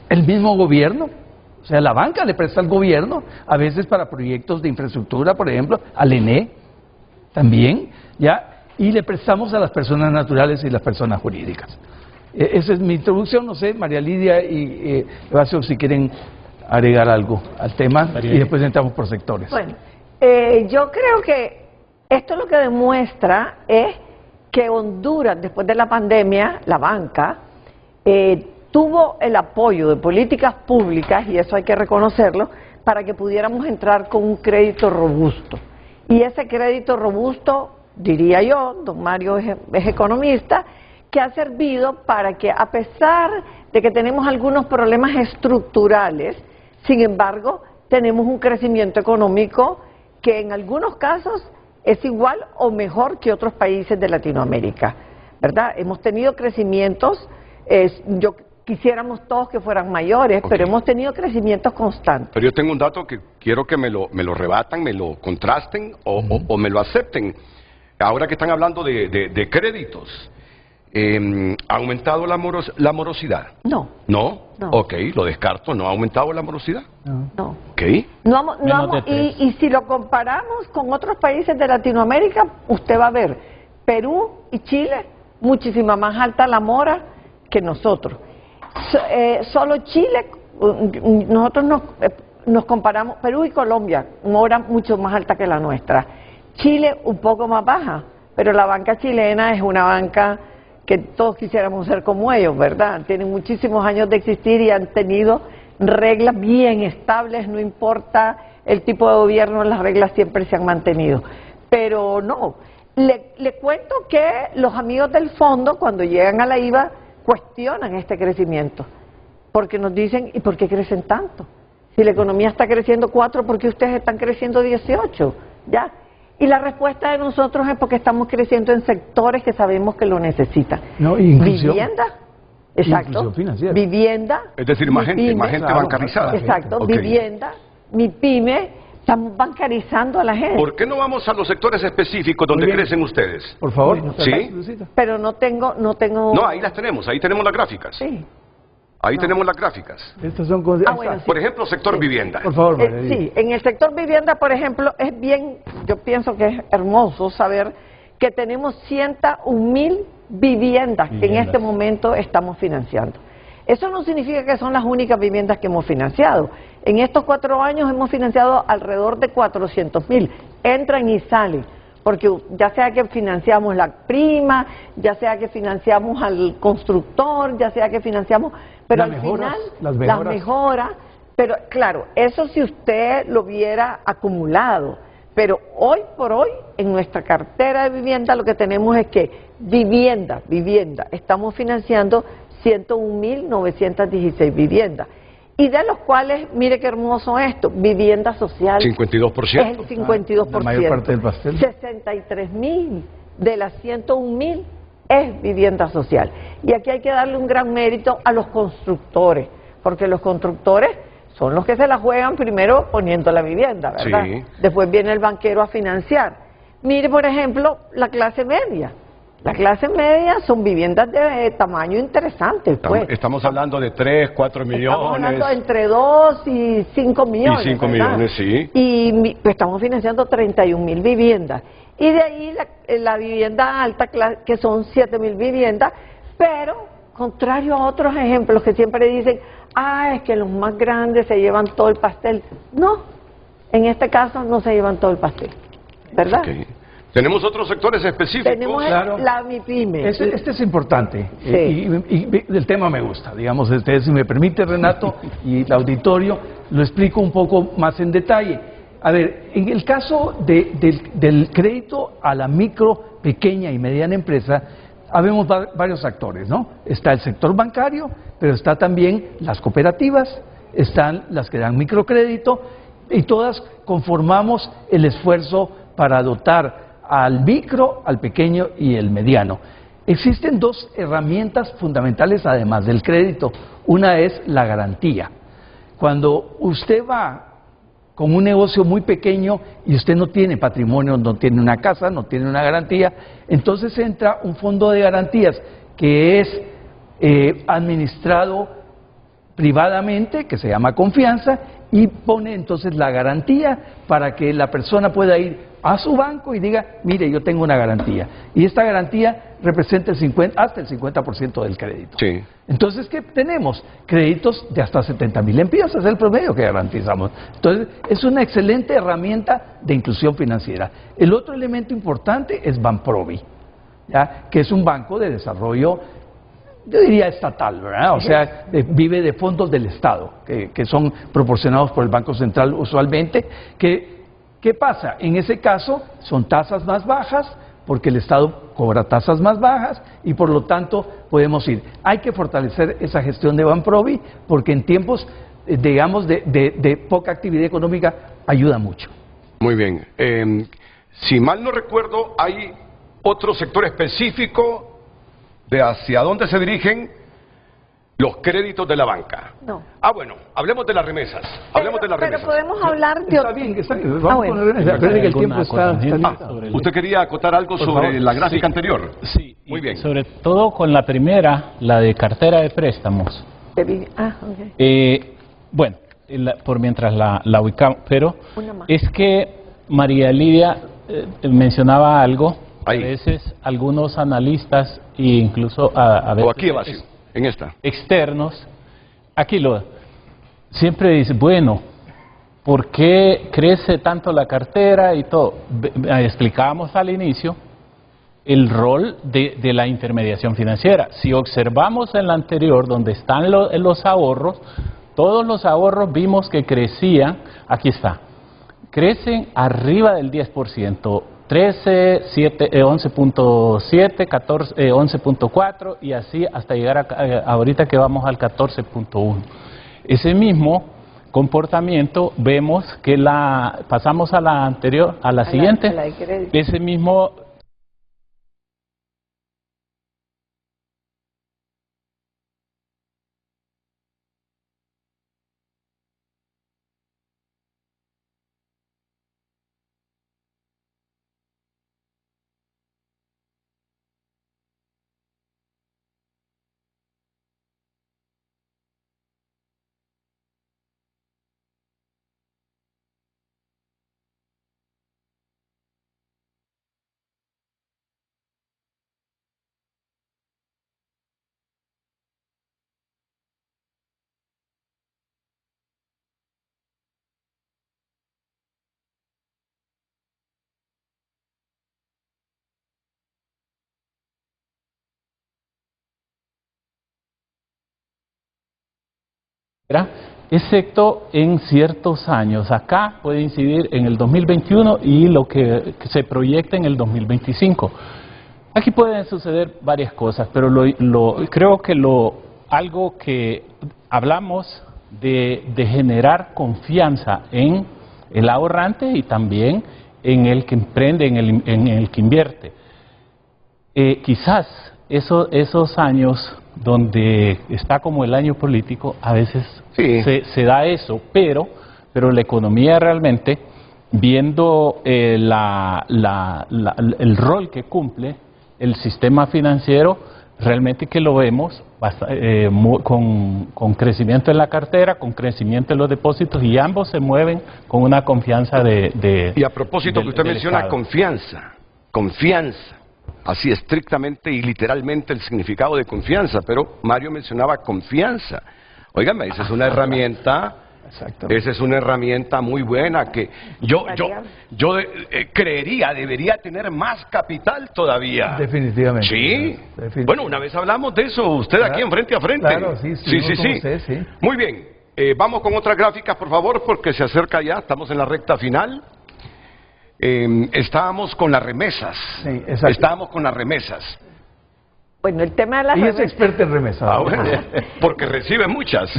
Speaker 4: el mismo gobierno, o sea, la banca le presta al gobierno, a veces para proyectos de infraestructura, por ejemplo, al ENE también, ¿ya? Y le prestamos a las personas naturales y las personas jurídicas. Esa es mi introducción, no sé, María Lidia y Evasio, si quieren agregar algo al tema, y después entramos por sectores.
Speaker 3: Bueno, yo creo que esto lo que demuestra es que Honduras, después de la pandemia, la banca, tuvo el apoyo de políticas públicas, y eso hay que reconocerlo, para que pudiéramos entrar con un crédito robusto. Y ese crédito robusto, diría yo, don Mario es economista, que ha servido para que, a pesar de que tenemos algunos problemas estructurales, sin embargo, tenemos un crecimiento económico que en algunos casos es igual o mejor que otros países de Latinoamérica, ¿verdad? Hemos tenido crecimientos, yo quisiéramos todos que fueran mayores, pero hemos tenido crecimientos constantes.
Speaker 2: Pero yo tengo un dato que quiero que me lo rebatan, me lo contrasten o me lo acepten. Ahora que están hablando de créditos, ¿ha aumentado la morosidad?
Speaker 3: No.
Speaker 2: ¿No?
Speaker 3: No.
Speaker 2: Ok, lo descarto, ¿no ha aumentado la morosidad?
Speaker 3: No.
Speaker 2: Ok.
Speaker 3: Y si lo comparamos con otros países de Latinoamérica, usted va a ver Perú y Chile, muchísima más alta la mora que nosotros. Solo Chile, nosotros nos comparamos, Perú y Colombia, mora mucho más alta que la nuestra. Chile un poco más baja, pero la banca chilena es una banca que todos quisiéramos ser como ellos, ¿verdad? Tienen muchísimos años de existir y han tenido reglas bien estables, no importa el tipo de gobierno, las reglas siempre se han mantenido. Pero no, le cuento que los amigos del fondo, cuando llegan a la IVA, cuestionan este crecimiento, porque nos dicen, ¿y por qué crecen tanto? Si la economía está creciendo 4, ¿por qué ustedes están creciendo 18? ¿Ya? Y la respuesta de nosotros es porque estamos creciendo en sectores que sabemos que lo necesitan.
Speaker 4: No,
Speaker 3: vivienda, exacto,
Speaker 4: inclusión financiera.
Speaker 3: Vivienda,
Speaker 2: es decir, más gente
Speaker 4: claro,
Speaker 2: bancarizada.
Speaker 3: exacto,
Speaker 2: Okay.
Speaker 3: vivienda, mi pyme, estamos bancarizando a la gente.
Speaker 2: ¿Por qué no vamos a los sectores específicos donde crecen ustedes?
Speaker 4: Por favor.
Speaker 2: ¿Sí?
Speaker 3: Pero no tengo...
Speaker 2: No, ahí las tenemos, ahí tenemos las gráficas.
Speaker 3: Sí.
Speaker 2: Ahí tenemos las gráficas.
Speaker 4: Estas son cosas...
Speaker 3: Bueno, sí.
Speaker 2: Por ejemplo, sector vivienda.
Speaker 4: Por favor, María Lidia.
Speaker 3: Sí, en el sector vivienda, por ejemplo, es bien, yo pienso que es hermoso saber que tenemos 101.000 viviendas que en este momento estamos financiando. Eso no significa que son las únicas viviendas que hemos financiado. En estos 4 años hemos financiado alrededor de 400.000. Entran y salen, porque ya sea que financiamos la prima, ya sea que financiamos al constructor, ya sea que financiamos... Pero al final, las mejoras, pero claro, eso si usted lo hubiera acumulado, pero hoy por hoy, en nuestra cartera de vivienda, lo que tenemos es que vivienda, estamos financiando 101.916 viviendas, y de los cuales, mire qué hermoso esto, vivienda social,
Speaker 2: 52%.
Speaker 3: es el 52%,
Speaker 4: la mayor parte del pastel.
Speaker 3: 63.000 de las 101.000 es vivienda social. Y aquí hay que darle un gran mérito a los constructores, porque los constructores son los que se la juegan primero poniendo la vivienda, ¿verdad?
Speaker 2: Sí.
Speaker 3: Después viene el banquero a financiar. Mire, por ejemplo, la clase media. La clase media son viviendas de tamaño interesante, pues.
Speaker 2: Estamos hablando de 3, 4 millones.
Speaker 3: Estamos hablando de entre 2 y 5 millones.
Speaker 2: Y 5 millones, sí.
Speaker 3: Y pues, estamos financiando 31.000 viviendas. Y de ahí la vivienda alta, que son 7.000 viviendas, pero contrario a otros ejemplos que siempre dicen, es que los más grandes se llevan todo el pastel. No, en este caso no se llevan todo el pastel, ¿verdad?
Speaker 2: Okay. Tenemos otros sectores específicos.
Speaker 3: Tenemos la MIPYME.
Speaker 4: Este es importante,
Speaker 3: Sí.
Speaker 4: y el tema me gusta, digamos, si me permite, Renato, y el auditorio, lo explico un poco más en detalle. A ver, en el caso del crédito a la micro, pequeña y mediana empresa, habemos varios actores, ¿no? Está el sector bancario, pero está también las cooperativas, están las que dan microcrédito, y todas conformamos el esfuerzo para dotar al micro, al pequeño y el mediano. Existen dos herramientas fundamentales además del crédito. Una es la garantía. Cuando usted va con un negocio muy pequeño y usted no tiene patrimonio, no tiene una casa, no tiene una garantía, entonces entra un fondo de garantías que es administrado privadamente, que se llama confianza, y pone entonces la garantía para que la persona pueda ir a su banco y diga, mire, yo tengo una garantía. Y esta garantía representa hasta el 50% del crédito.
Speaker 2: Sí.
Speaker 4: Entonces, ¿qué tenemos? Créditos de hasta 70.000 lempiras, es el promedio que garantizamos. Entonces, es una excelente herramienta de inclusión financiera. El otro elemento importante es Banprovi, ¿ya? Que es un banco de desarrollo, yo diría estatal, ¿verdad? O sea, vive de fondos del Estado, que son proporcionados por el Banco Central usualmente. ¿Qué pasa? En ese caso, son tasas más bajas, porque el Estado cobra tasas más bajas y por lo tanto podemos ir. Hay que fortalecer esa gestión de Banprovi porque en tiempos, digamos, de poca actividad económica ayuda mucho.
Speaker 2: Muy bien. Si mal no recuerdo, hay otro sector específico de hacia dónde se dirigen los créditos de la banca.
Speaker 3: No.
Speaker 2: Ah, bueno, hablemos de las remesas. Hablemos de las remesas.
Speaker 3: Pero podemos hablar de...
Speaker 4: Está bien. Vamos
Speaker 3: Ah,
Speaker 4: a
Speaker 3: bueno.
Speaker 4: poner, acuérdense que el tiempo está limitado.
Speaker 2: ¿Usted quería acotar algo sobre la gráfica anterior?
Speaker 5: Sí,
Speaker 2: Muy bien.
Speaker 5: sobre todo con la primera, la de cartera de préstamos.
Speaker 3: ok.
Speaker 5: Bueno, por mientras la ubicamos, pero
Speaker 3: Una más.
Speaker 5: es que María Lidia mencionaba algo,
Speaker 2: Ahí.
Speaker 5: a veces algunos analistas e incluso a veces
Speaker 2: O aquí, Evasio, en esta.
Speaker 5: externos, aquí siempre dice, bueno, ¿por qué crece tanto la cartera y todo? Explicábamos al inicio el rol de la intermediación financiera. Si observamos en la anterior, donde están los ahorros, todos los ahorros vimos que crecían, aquí está, crecen arriba del 10%, 13, 7, 11.7, 14, 11.4 y así hasta llegar ahorita que vamos al 14.1. Ese mismo comportamiento vemos que pasamos a la anterior, a la siguiente,
Speaker 3: la de crédito.
Speaker 5: ese mismo excepto en ciertos años. Acá puede incidir en el 2021 y lo que se proyecta en el 2025. Aquí pueden suceder varias cosas, pero creo que algo que hablamos de generar confianza en el ahorrante y también en el que emprende, en el que invierte. Quizás esos años donde está como el año político, a veces
Speaker 2: Sí.
Speaker 5: se da eso, pero la economía realmente, viendo el rol que cumple el sistema financiero, realmente que lo vemos con crecimiento en la cartera, con crecimiento en los depósitos, y ambos se mueven con una confianza
Speaker 2: Y a propósito que usted
Speaker 5: del
Speaker 2: menciona
Speaker 5: Estado.
Speaker 2: confianza, así estrictamente y literalmente el significado de confianza, pero Mario mencionaba confianza. Óigame, esa es una herramienta, esa es una herramienta muy buena que yo creería debería tener más capital todavía.
Speaker 4: Definitivamente.
Speaker 2: Sí.
Speaker 4: Definitivamente.
Speaker 2: Bueno, una vez hablamos de eso, usted aquí en Frente a Frente.
Speaker 4: Claro, sí.
Speaker 2: Sí.
Speaker 4: Usted, sí.
Speaker 2: Muy bien. Vamos con otras gráficas, por favor, porque se acerca ya, estamos en la recta final. Estábamos con las remesas.
Speaker 4: Sí, exacto.
Speaker 2: Estábamos con las remesas.
Speaker 3: Bueno, el tema de las
Speaker 4: Y es
Speaker 3: remesas...
Speaker 4: experta en remesas.
Speaker 2: Ah, bueno, porque recibe muchas.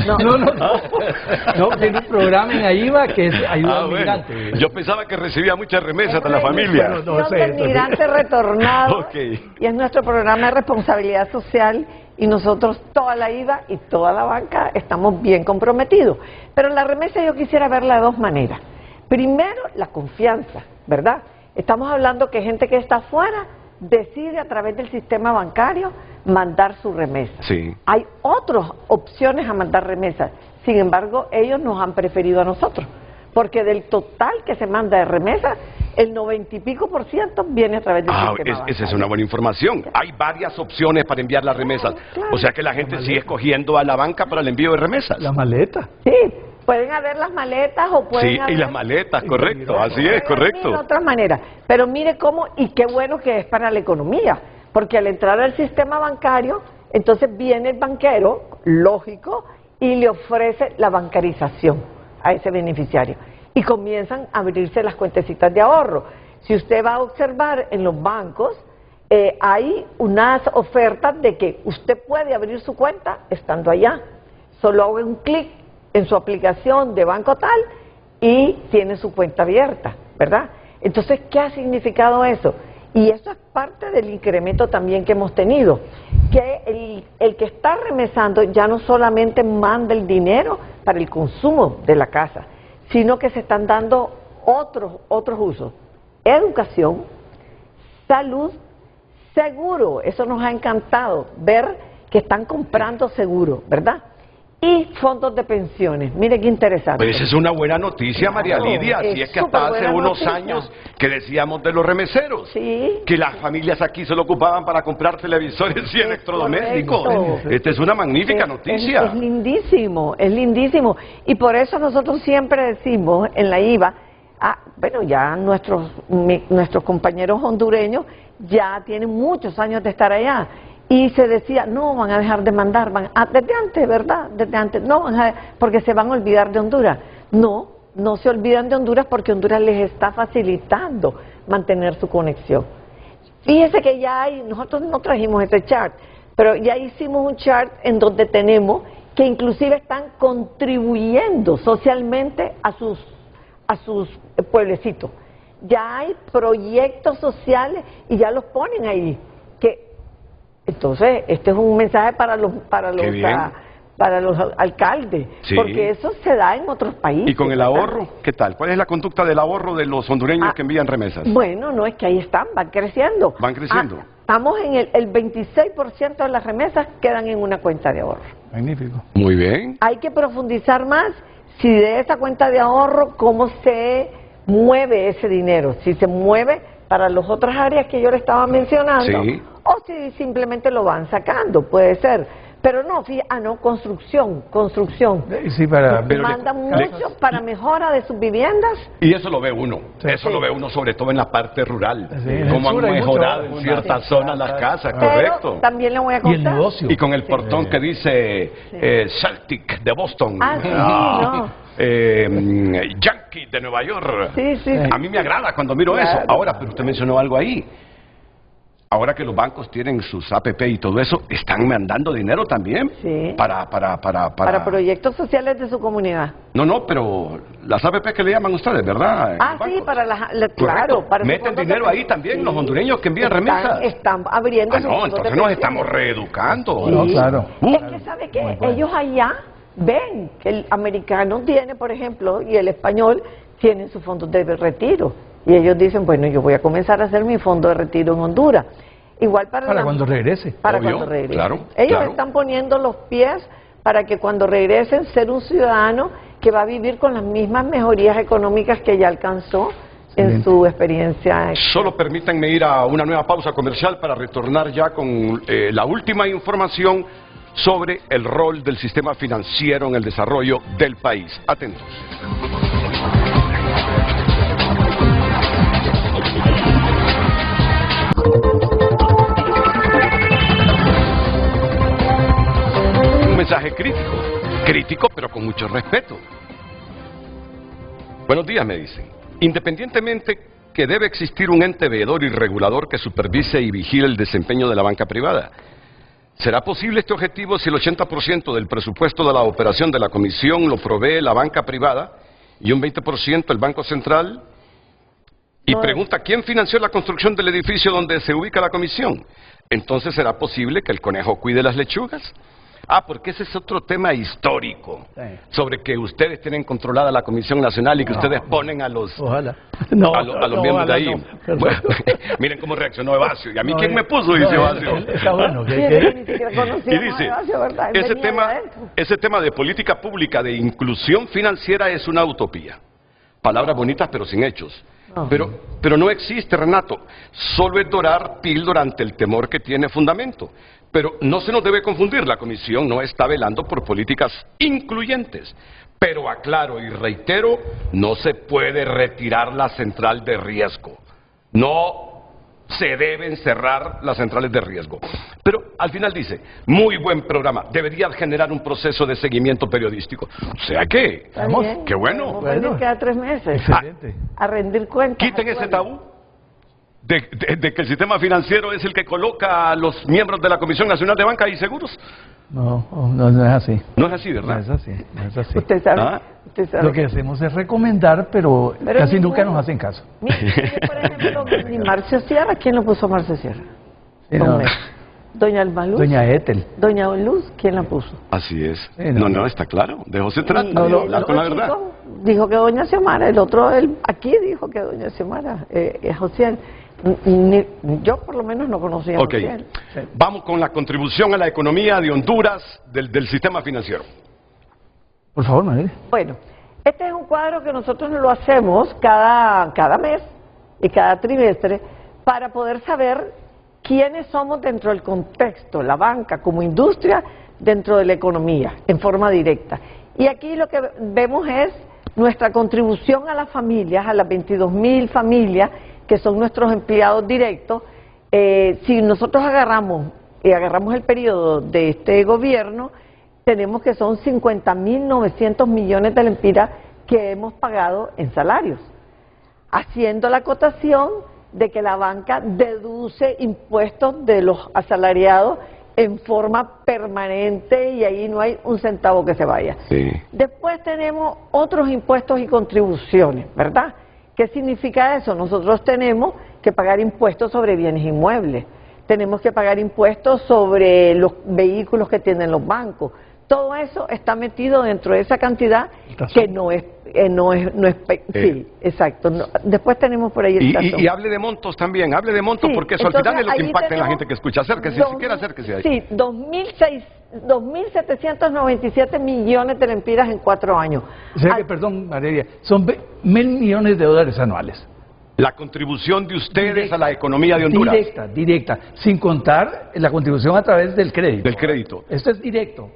Speaker 4: No, tiene un programa en AIVA que es ayuda al
Speaker 2: bueno.
Speaker 4: migrante.
Speaker 2: Yo pensaba que recibía muchas remesas de la
Speaker 3: Es
Speaker 2: familia.
Speaker 4: No sé
Speaker 3: del
Speaker 4: eso.
Speaker 3: migrante retornado.
Speaker 2: Ok.
Speaker 3: Y es nuestro programa de responsabilidad social y nosotros, toda la IVA y toda la banca, estamos bien comprometidos. Pero la remesa yo quisiera verla de dos maneras. Primero, la confianza, ¿verdad? Estamos hablando que gente que está afuera decide a través del sistema bancario mandar su remesa.
Speaker 2: Sí.
Speaker 3: Hay otras opciones a mandar remesas, sin embargo, ellos nos han preferido a nosotros, porque del total que se manda de remesas, el 90 y pico % viene a través del sistema bancario.
Speaker 2: Esa es una buena información. Hay varias opciones para enviar las remesas.
Speaker 3: Claro.
Speaker 2: O sea que la gente sigue escogiendo a la banca para el envío de remesas.
Speaker 4: La maleta.
Speaker 3: Sí, pueden haber las maletas o pueden
Speaker 2: Sí,
Speaker 3: haber...
Speaker 2: y las maletas, correcto, así es,
Speaker 3: De
Speaker 2: correcto.
Speaker 3: otra manera, pero mire cómo, y qué bueno que es para la economía, porque al entrar al sistema bancario, entonces viene el banquero, lógico, y le ofrece la bancarización a ese beneficiario. Y comienzan a abrirse las cuentecitas de ahorro. Si usted va a observar en los bancos, hay unas ofertas de que usted puede abrir su cuenta estando allá. Solo haga un clic en su aplicación de banco tal y tiene su cuenta abierta, ¿verdad? Entonces, ¿qué ha significado eso? Y eso es parte del incremento también que hemos tenido, que el que está remesando ya no solamente manda el dinero para el consumo de la casa, sino que se están dando otros usos. Educación, salud, seguro, eso nos ha encantado, ver que están comprando seguro, ¿verdad? Y fondos de pensiones, mire qué interesante.
Speaker 2: Pues esa es una buena noticia, María
Speaker 3: Claro,
Speaker 2: Lidia, así es que hasta hace
Speaker 3: superbuena
Speaker 2: unos
Speaker 3: noticia.
Speaker 2: años que decíamos de los remeseros,
Speaker 3: Sí.
Speaker 2: que las familias aquí se lo ocupaban para comprar televisores y
Speaker 3: Es
Speaker 2: electrodomésticos.
Speaker 3: correcto.
Speaker 2: Esta es una magnífica noticia.
Speaker 3: Es lindísimo, es lindísimo. Y por eso nosotros siempre decimos en la IVA, bueno, ya nuestros compañeros hondureños ya tienen muchos años de estar allá. Y se decía, no, van a dejar de mandar, desde antes, ¿verdad? Desde antes, no, porque se van a olvidar de Honduras. No se olvidan de Honduras porque Honduras les está facilitando mantener su conexión. Fíjese que ya hay, nosotros no trajimos ese chart, pero ya hicimos un chart en donde tenemos que inclusive están contribuyendo socialmente a sus pueblecitos. Ya hay proyectos sociales y ya los ponen ahí. Entonces, este es un mensaje para los alcaldes,
Speaker 2: Sí.
Speaker 3: porque eso se da en otros países.
Speaker 2: ¿Y con el ahorro? ¿Qué tal? ¿Cuál es la conducta del ahorro de los hondureños que envían remesas?
Speaker 3: Bueno, no es que ahí están, van creciendo.
Speaker 2: ¿Van creciendo?
Speaker 3: Estamos en el 26% de las remesas quedan en una cuenta de ahorro.
Speaker 4: Magnífico.
Speaker 2: Muy bien.
Speaker 3: Hay que profundizar más si de esa cuenta de ahorro, cómo se mueve ese dinero, si se mueve para las otras áreas que yo le estaba mencionando,
Speaker 2: Sí.
Speaker 3: o si simplemente lo van sacando, puede ser. Pero no, construcción.
Speaker 4: Sí, para...
Speaker 3: Mandan mucho para mejora de sus viviendas.
Speaker 2: Y eso lo ve uno, eso
Speaker 3: Sí.
Speaker 2: lo ve uno sobre todo en la parte rural,
Speaker 4: Sí, en el
Speaker 2: cómo han
Speaker 4: sur hay
Speaker 2: mejorado
Speaker 4: mucho,
Speaker 2: en ciertas zonas las casas, correcto.
Speaker 3: Pero también le voy a
Speaker 4: Y el
Speaker 3: contar.
Speaker 4: negocio.
Speaker 2: Y con el portón que dice Celtic de Boston, Yankee de Nueva York.
Speaker 3: Sí.
Speaker 2: A mí me agrada cuando miro
Speaker 3: Claro.
Speaker 2: eso. Ahora, pero usted mencionó algo ahí. Ahora que los bancos tienen sus APP y todo eso, están mandando dinero también
Speaker 3: Sí.
Speaker 2: para
Speaker 3: proyectos sociales de su comunidad.
Speaker 2: No, pero las APP que le llaman ustedes, ¿verdad? En los
Speaker 3: Sí,
Speaker 2: bancos.
Speaker 3: para claro.
Speaker 2: Correcto.
Speaker 3: Para sus
Speaker 2: Meten
Speaker 3: fondos
Speaker 2: dinero
Speaker 3: de-
Speaker 2: ahí también,
Speaker 3: Sí.
Speaker 2: los hondureños que envían remesas.
Speaker 3: Están abriendo sus
Speaker 2: No,
Speaker 3: fondos de
Speaker 2: entonces nos
Speaker 3: pensiones.
Speaker 2: estamos reeducando.
Speaker 3: Sí.
Speaker 4: No, claro.
Speaker 3: Es que, ¿sabe qué? Ellos allá ven que el americano tiene, por ejemplo, y el español tienen sus fondos de retiro. Y ellos dicen, bueno, yo voy a comenzar a hacer mi fondo de retiro en Honduras. Igual para
Speaker 4: cuando regrese.
Speaker 3: Para
Speaker 2: Obvio,
Speaker 3: cuando regresen.
Speaker 2: claro,
Speaker 3: Ellos
Speaker 2: claro.
Speaker 3: están poniendo los pies para que cuando regresen ser un ciudadano que va a vivir con las mismas mejorías económicas que ya alcanzó en
Speaker 4: Excelente.
Speaker 3: su experiencia.
Speaker 2: Solo permítanme ir a una nueva pausa comercial para retornar ya con la última información sobre el rol del sistema financiero en el desarrollo del país. Atentos. Un mensaje crítico Crítico, pero con mucho respeto. Buenos días, me dicen. Independientemente que debe existir un ente veedor y regulador que supervise y vigile el desempeño de la banca privada. ¿Será posible este objetivo si el 80% del presupuesto de la operación de la Comisión lo provee la banca privada y un 20% el Banco Central? Y pregunta, ¿quién financió la construcción del edificio donde se ubica la Comisión? Entonces, ¿será posible que el conejo cuide las lechugas? Ah, porque ese es otro tema histórico, sobre que ustedes tienen controlada la Comisión Nacional y que ustedes ponen a los,
Speaker 4: Ojalá.
Speaker 2: a los miembros de ahí. Bueno, miren cómo reaccionó Evasio. ¿Y a mí quién me puso? Dice Evasio.
Speaker 4: Está bueno.
Speaker 2: Y dice, ese tema de política pública de inclusión financiera es una utopía. Palabras bonitas pero sin hechos. Pero no existe, Renato. Solo es dorar píldora ante el temor que tiene fundamento. Pero no se nos debe confundir, la Comisión no está velando por políticas incluyentes. Pero aclaro y reitero, no se puede retirar la central de riesgo. No se deben cerrar las centrales de riesgo. Pero al final dice, muy buen programa, debería generar un proceso de seguimiento periodístico. O sea que, qué bueno.
Speaker 3: Bueno, queda 3 meses a rendir cuentas.
Speaker 2: Quiten ese tabú de que el sistema financiero es el que coloca a los miembros de la Comisión Nacional de Banca y Seguros.
Speaker 4: No es así.
Speaker 2: No es así, ¿verdad?
Speaker 4: No es así.
Speaker 3: Usted sabe.
Speaker 4: Lo que hacemos es recomendar, pero casi nunca nos hacen caso.
Speaker 3: Mire, por ejemplo, ni Marcio Sierra, ¿quién lo puso Marcio Sierra?
Speaker 4: Sí, no.
Speaker 3: Doña Alma Luz.
Speaker 4: Doña Ethel.
Speaker 3: Doña Luz, ¿quién la puso?
Speaker 2: Así es.
Speaker 4: Sí,
Speaker 2: no, está claro. De eso se trata, de hablar con la verdad.
Speaker 3: Dijo que Doña Xiomara, el otro, aquí dijo que Doña Xiomara, Josiel. Yo por lo menos no conocía a Josiel.
Speaker 2: Vamos con la contribución a la economía de Honduras del sistema financiero.
Speaker 4: Por favor, María.
Speaker 3: Bueno, este es un cuadro que nosotros lo hacemos cada mes y cada trimestre para poder saber quiénes somos dentro del contexto, la banca como industria dentro de la economía, en forma directa. Y aquí lo que vemos es nuestra contribución a las familias, a las 22.000 familias que son nuestros empleados directos. Si nosotros agarramos el periodo de este gobierno, tenemos que son 50.900 millones de lempiras que hemos pagado en salarios, haciendo la acotación de que la banca deduce impuestos de los asalariados en forma permanente y ahí no hay un centavo que se vaya.
Speaker 2: Sí.
Speaker 3: Después tenemos otros impuestos y contribuciones, ¿verdad? ¿Qué significa eso? Nosotros tenemos que pagar impuestos sobre bienes inmuebles, tenemos que pagar impuestos sobre los vehículos que tienen los bancos. Todo eso está metido dentro de esa cantidad que no es sí, exacto. No, después tenemos por ahí el
Speaker 2: y hable de montos también, hable de montos, sí, porque eso al final es lo que impacta en la gente que escucha. Acérquese, si quiere acérquese ahí.
Speaker 3: Sí, 2.797 millones de lempiras en 4 años.
Speaker 4: O sea que, perdón, María, son 1.000 millones de dólares anuales.
Speaker 2: La contribución de ustedes a la economía de Honduras.
Speaker 4: Directa, sin contar la contribución a través del crédito.
Speaker 2: Del crédito.
Speaker 4: Esto es directo.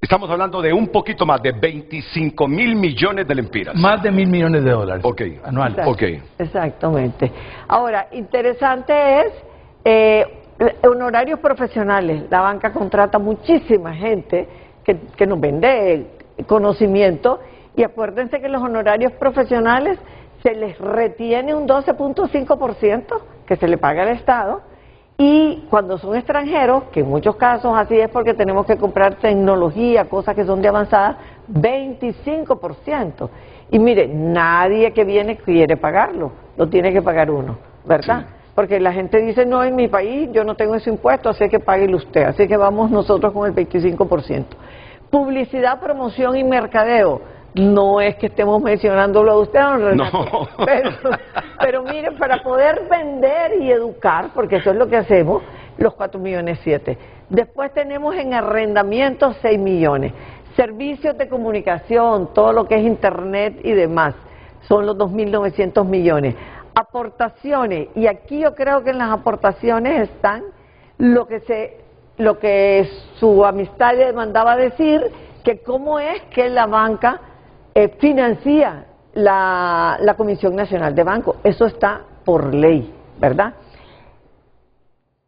Speaker 2: Estamos hablando de un poquito más de 25.000 millones de lempiras.
Speaker 4: Más de 1.000 millones de dólares. Anuales.
Speaker 3: Exactamente. Ahora, interesante es honorarios profesionales. La banca contrata muchísima gente que nos vende conocimiento, y acuérdense que los honorarios profesionales se les retiene un 12.5% que se le paga al Estado. Y cuando son extranjeros, que en muchos casos así es porque tenemos que comprar tecnología, cosas que son de avanzada, 25%. Y mire, nadie que viene quiere pagarlo, lo tiene que pagar uno, ¿verdad? Sí. Porque la gente dice, no, en mi país yo no tengo ese impuesto, así que páguelo usted. Así que vamos nosotros con el 25%. Publicidad, promoción y mercadeo. No es que estemos mencionándolo a usted, don Renato,
Speaker 2: no.
Speaker 3: pero miren, para poder vender y educar, porque eso es lo que hacemos, los 4.7 millones. Después tenemos en arrendamiento 6 millones. Servicios de comunicación, todo lo que es internet y demás, son los 2.900 millones. Aportaciones, y aquí yo creo que en las aportaciones están lo que su amistad le mandaba decir, que cómo es que la banca financia la Comisión Nacional de Banco. Eso está por ley, ¿verdad?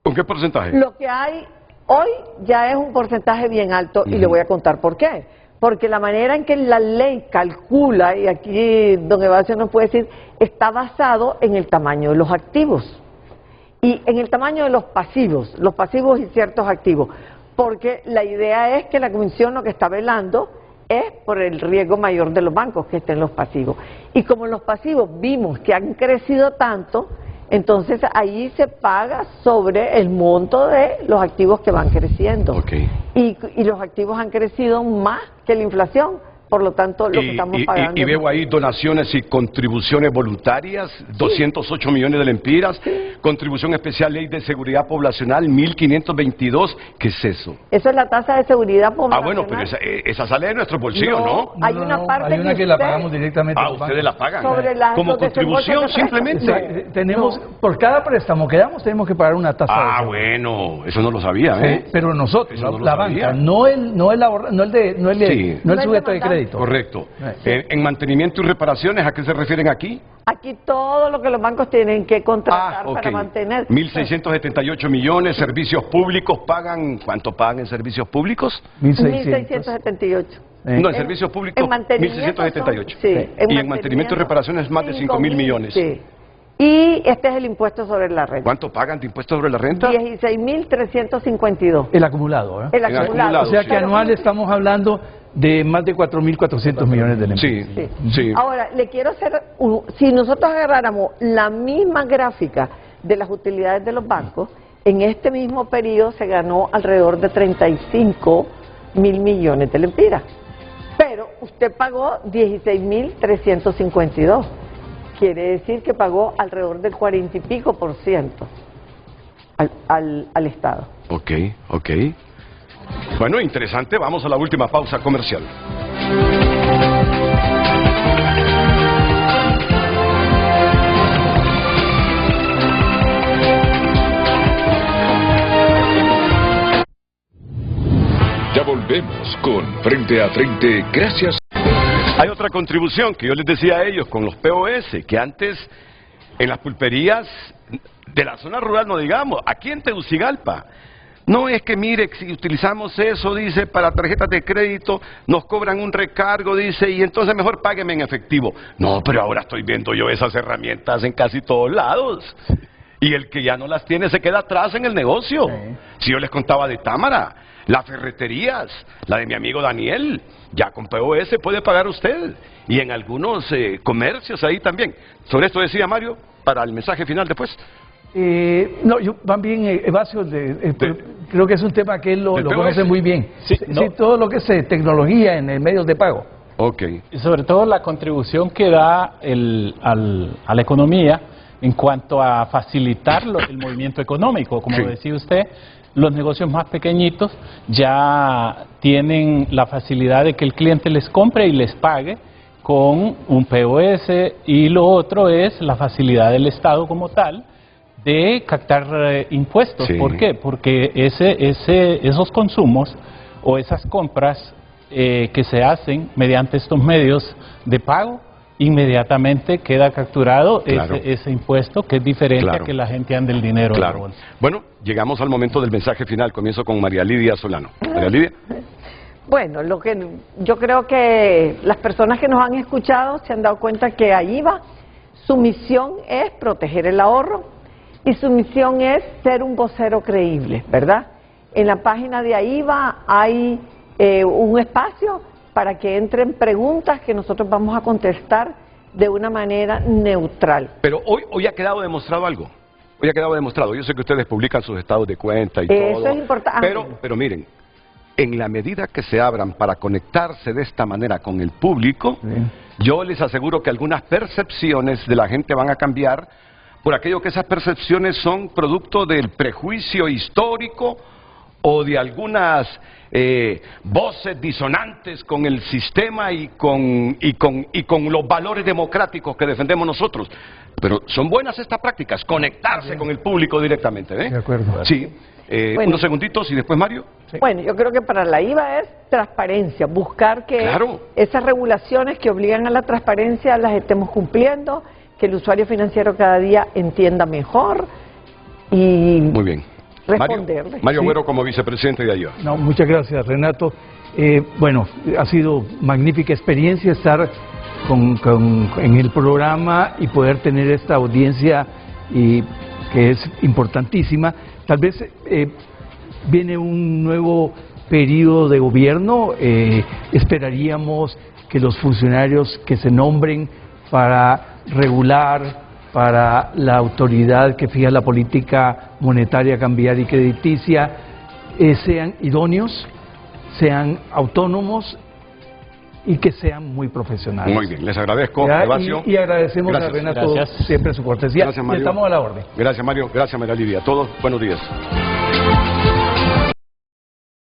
Speaker 2: ¿Con qué porcentaje?
Speaker 3: Lo que hay hoy ya es un porcentaje bien alto, y le voy a contar por qué. porque la manera en que la ley calcula, y aquí don Evasio nos puede decir, está basado en el tamaño de los activos y en el tamaño de los pasivos y ciertos activos, porque la idea es que la Comisión lo que está velando es por el riesgo mayor de los bancos que estén los pasivos. Y como los pasivos vimos que han crecido tanto, entonces ahí se paga sobre el monto de los activos que van creciendo.
Speaker 2: Okay.
Speaker 3: Y los activos han crecido más que la inflación, por lo tanto lo que estamos pagando.
Speaker 2: Y veo ahí donaciones y contribuciones voluntarias, 208 millones de lempiras, contribución especial ley de seguridad poblacional, 1.522, ¿qué es eso?
Speaker 3: Eso es la tasa de seguridad poblacional.
Speaker 2: Ah, bueno, pero esa sale de nuestro bolsillo, ¿no?
Speaker 3: Hay una parte
Speaker 4: hay una que la pagamos directamente.
Speaker 2: Ah, ustedes la pagan.
Speaker 3: Sobre la,
Speaker 2: como contribución simplemente.
Speaker 4: Tenemos, por cada préstamo que damos tenemos que pagar una tasa.
Speaker 2: Ah, bueno, eso no lo sabía, ¿eh?
Speaker 4: Pero nosotros,
Speaker 2: Eso no lo
Speaker 4: la
Speaker 2: sabía.
Speaker 4: banca, no el sujeto de crédito.
Speaker 2: Correcto. En mantenimiento y reparaciones, ¿a qué se refieren aquí?
Speaker 3: Aquí todo lo que los bancos tienen que contratar para mantener.
Speaker 2: 1.678 millones, servicios públicos pagan, ¿cuánto pagan en servicios públicos?
Speaker 3: 1.678.
Speaker 2: No, en servicios públicos, 1.678.
Speaker 3: Sí,
Speaker 2: y en mantenimiento y reparaciones más de 5.000 millones.
Speaker 3: Sí. Y este es el impuesto sobre la renta.
Speaker 2: ¿Cuánto pagan de impuesto sobre la renta?
Speaker 3: 16.352.
Speaker 4: El acumulado, ¿eh?
Speaker 3: El acumulado.
Speaker 4: O sea que anual estamos hablando de más de 4.400 millones de lempiras.
Speaker 2: Sí.
Speaker 3: Ahora, le quiero hacer, si nosotros agarráramos la misma gráfica de las utilidades de los bancos, en este mismo periodo se ganó alrededor de 35.000 millones de lempiras. Pero usted pagó 16.352. Quiere decir que pagó alrededor del 40 y pico % al Estado.
Speaker 2: Ok. Bueno, interesante. Vamos a la última pausa comercial.
Speaker 1: Ya volvemos con Frente a Frente, gracias.
Speaker 2: Hay otra contribución que yo les decía a ellos con los POS, que antes en las pulperías de la zona rural, no digamos, aquí en Tegucigalpa, no es que mire, si utilizamos eso, dice, para tarjetas de crédito, nos cobran un recargo, dice, y entonces mejor págueme en efectivo. No, pero ahora estoy viendo yo esas herramientas en casi todos lados. Y el que ya no las tiene se queda atrás en el negocio. Si yo les contaba de Támara, las ferreterías, la de mi amigo Daniel, ya con POS puede pagar usted. Y en algunos comercios ahí también. Sobre esto decía Mario, para el mensaje final después.
Speaker 4: No, yo también, Evasio, creo que es un tema que él lo conoce muy bien. Sí, todo lo que es tecnología en medios de pago.
Speaker 2: Ok.
Speaker 5: Y sobre todo la contribución que da a la economía en cuanto a facilitar el movimiento económico. Como decía usted, los negocios más pequeñitos ya tienen la facilidad de que el cliente les compre y les pague con un POS, y lo otro es la facilidad del Estado como tal de captar impuestos. ¿Por qué? Porque esos consumos o esas compras que se hacen mediante estos medios de pago, inmediatamente queda capturado ese impuesto, que es diferente a que la gente ande el dinero.
Speaker 2: Bueno, llegamos al momento del mensaje final. Comienzo con María Lidia Solano. María Lidia.
Speaker 3: Bueno, yo creo que las personas que nos han escuchado se han dado cuenta que AIBA, su misión es proteger el ahorro y su misión es ser un vocero creíble, ¿verdad? En la página de AIBA hay un espacio para que entren preguntas que nosotros vamos a contestar de una manera neutral.
Speaker 2: Pero hoy ha quedado demostrado algo. Hoy ha quedado demostrado. Yo sé que ustedes publican sus estados de cuenta y todo.
Speaker 3: Eso es importante.
Speaker 2: Pero miren, en la medida que se abran para conectarse de esta manera con el público, yo les aseguro que algunas percepciones de la gente van a cambiar, por aquello que esas percepciones son producto del prejuicio histórico o de algunas voces disonantes con el sistema y con los valores democráticos que defendemos nosotros. Pero son buenas estas prácticas, conectarse con el público directamente, ¿eh?
Speaker 4: De acuerdo.
Speaker 2: Sí. Unos segunditos y después Mario.
Speaker 3: Bueno, yo creo que para la IVA es transparencia, buscar que esas regulaciones que obligan a la transparencia las estemos cumpliendo, que el usuario financiero cada día entienda mejor y...
Speaker 2: Muy bien.
Speaker 3: responderle.
Speaker 2: Mario
Speaker 4: Sí.
Speaker 2: Agüero como vicepresidente de AIVA.
Speaker 4: No, muchas gracias, Renato. Bueno, ha sido magnífica experiencia estar en el programa y poder tener esta audiencia que es importantísima. Tal vez viene un nuevo periodo de gobierno. Esperaríamos que los funcionarios que se nombren para regular, para la autoridad que fija la política monetaria, cambiaria y crediticia, sean idóneos, sean autónomos y que sean muy profesionales.
Speaker 2: Muy bien, les agradezco,
Speaker 4: Ya,
Speaker 2: Evasio.
Speaker 4: y agradecemos
Speaker 2: Gracias.
Speaker 4: a Renato
Speaker 5: Gracias.
Speaker 4: siempre su cortesía.
Speaker 2: Gracias, Mario.
Speaker 4: Estamos a la orden.
Speaker 2: Gracias, Mario. Gracias, María Lidia. A todos, buenos días.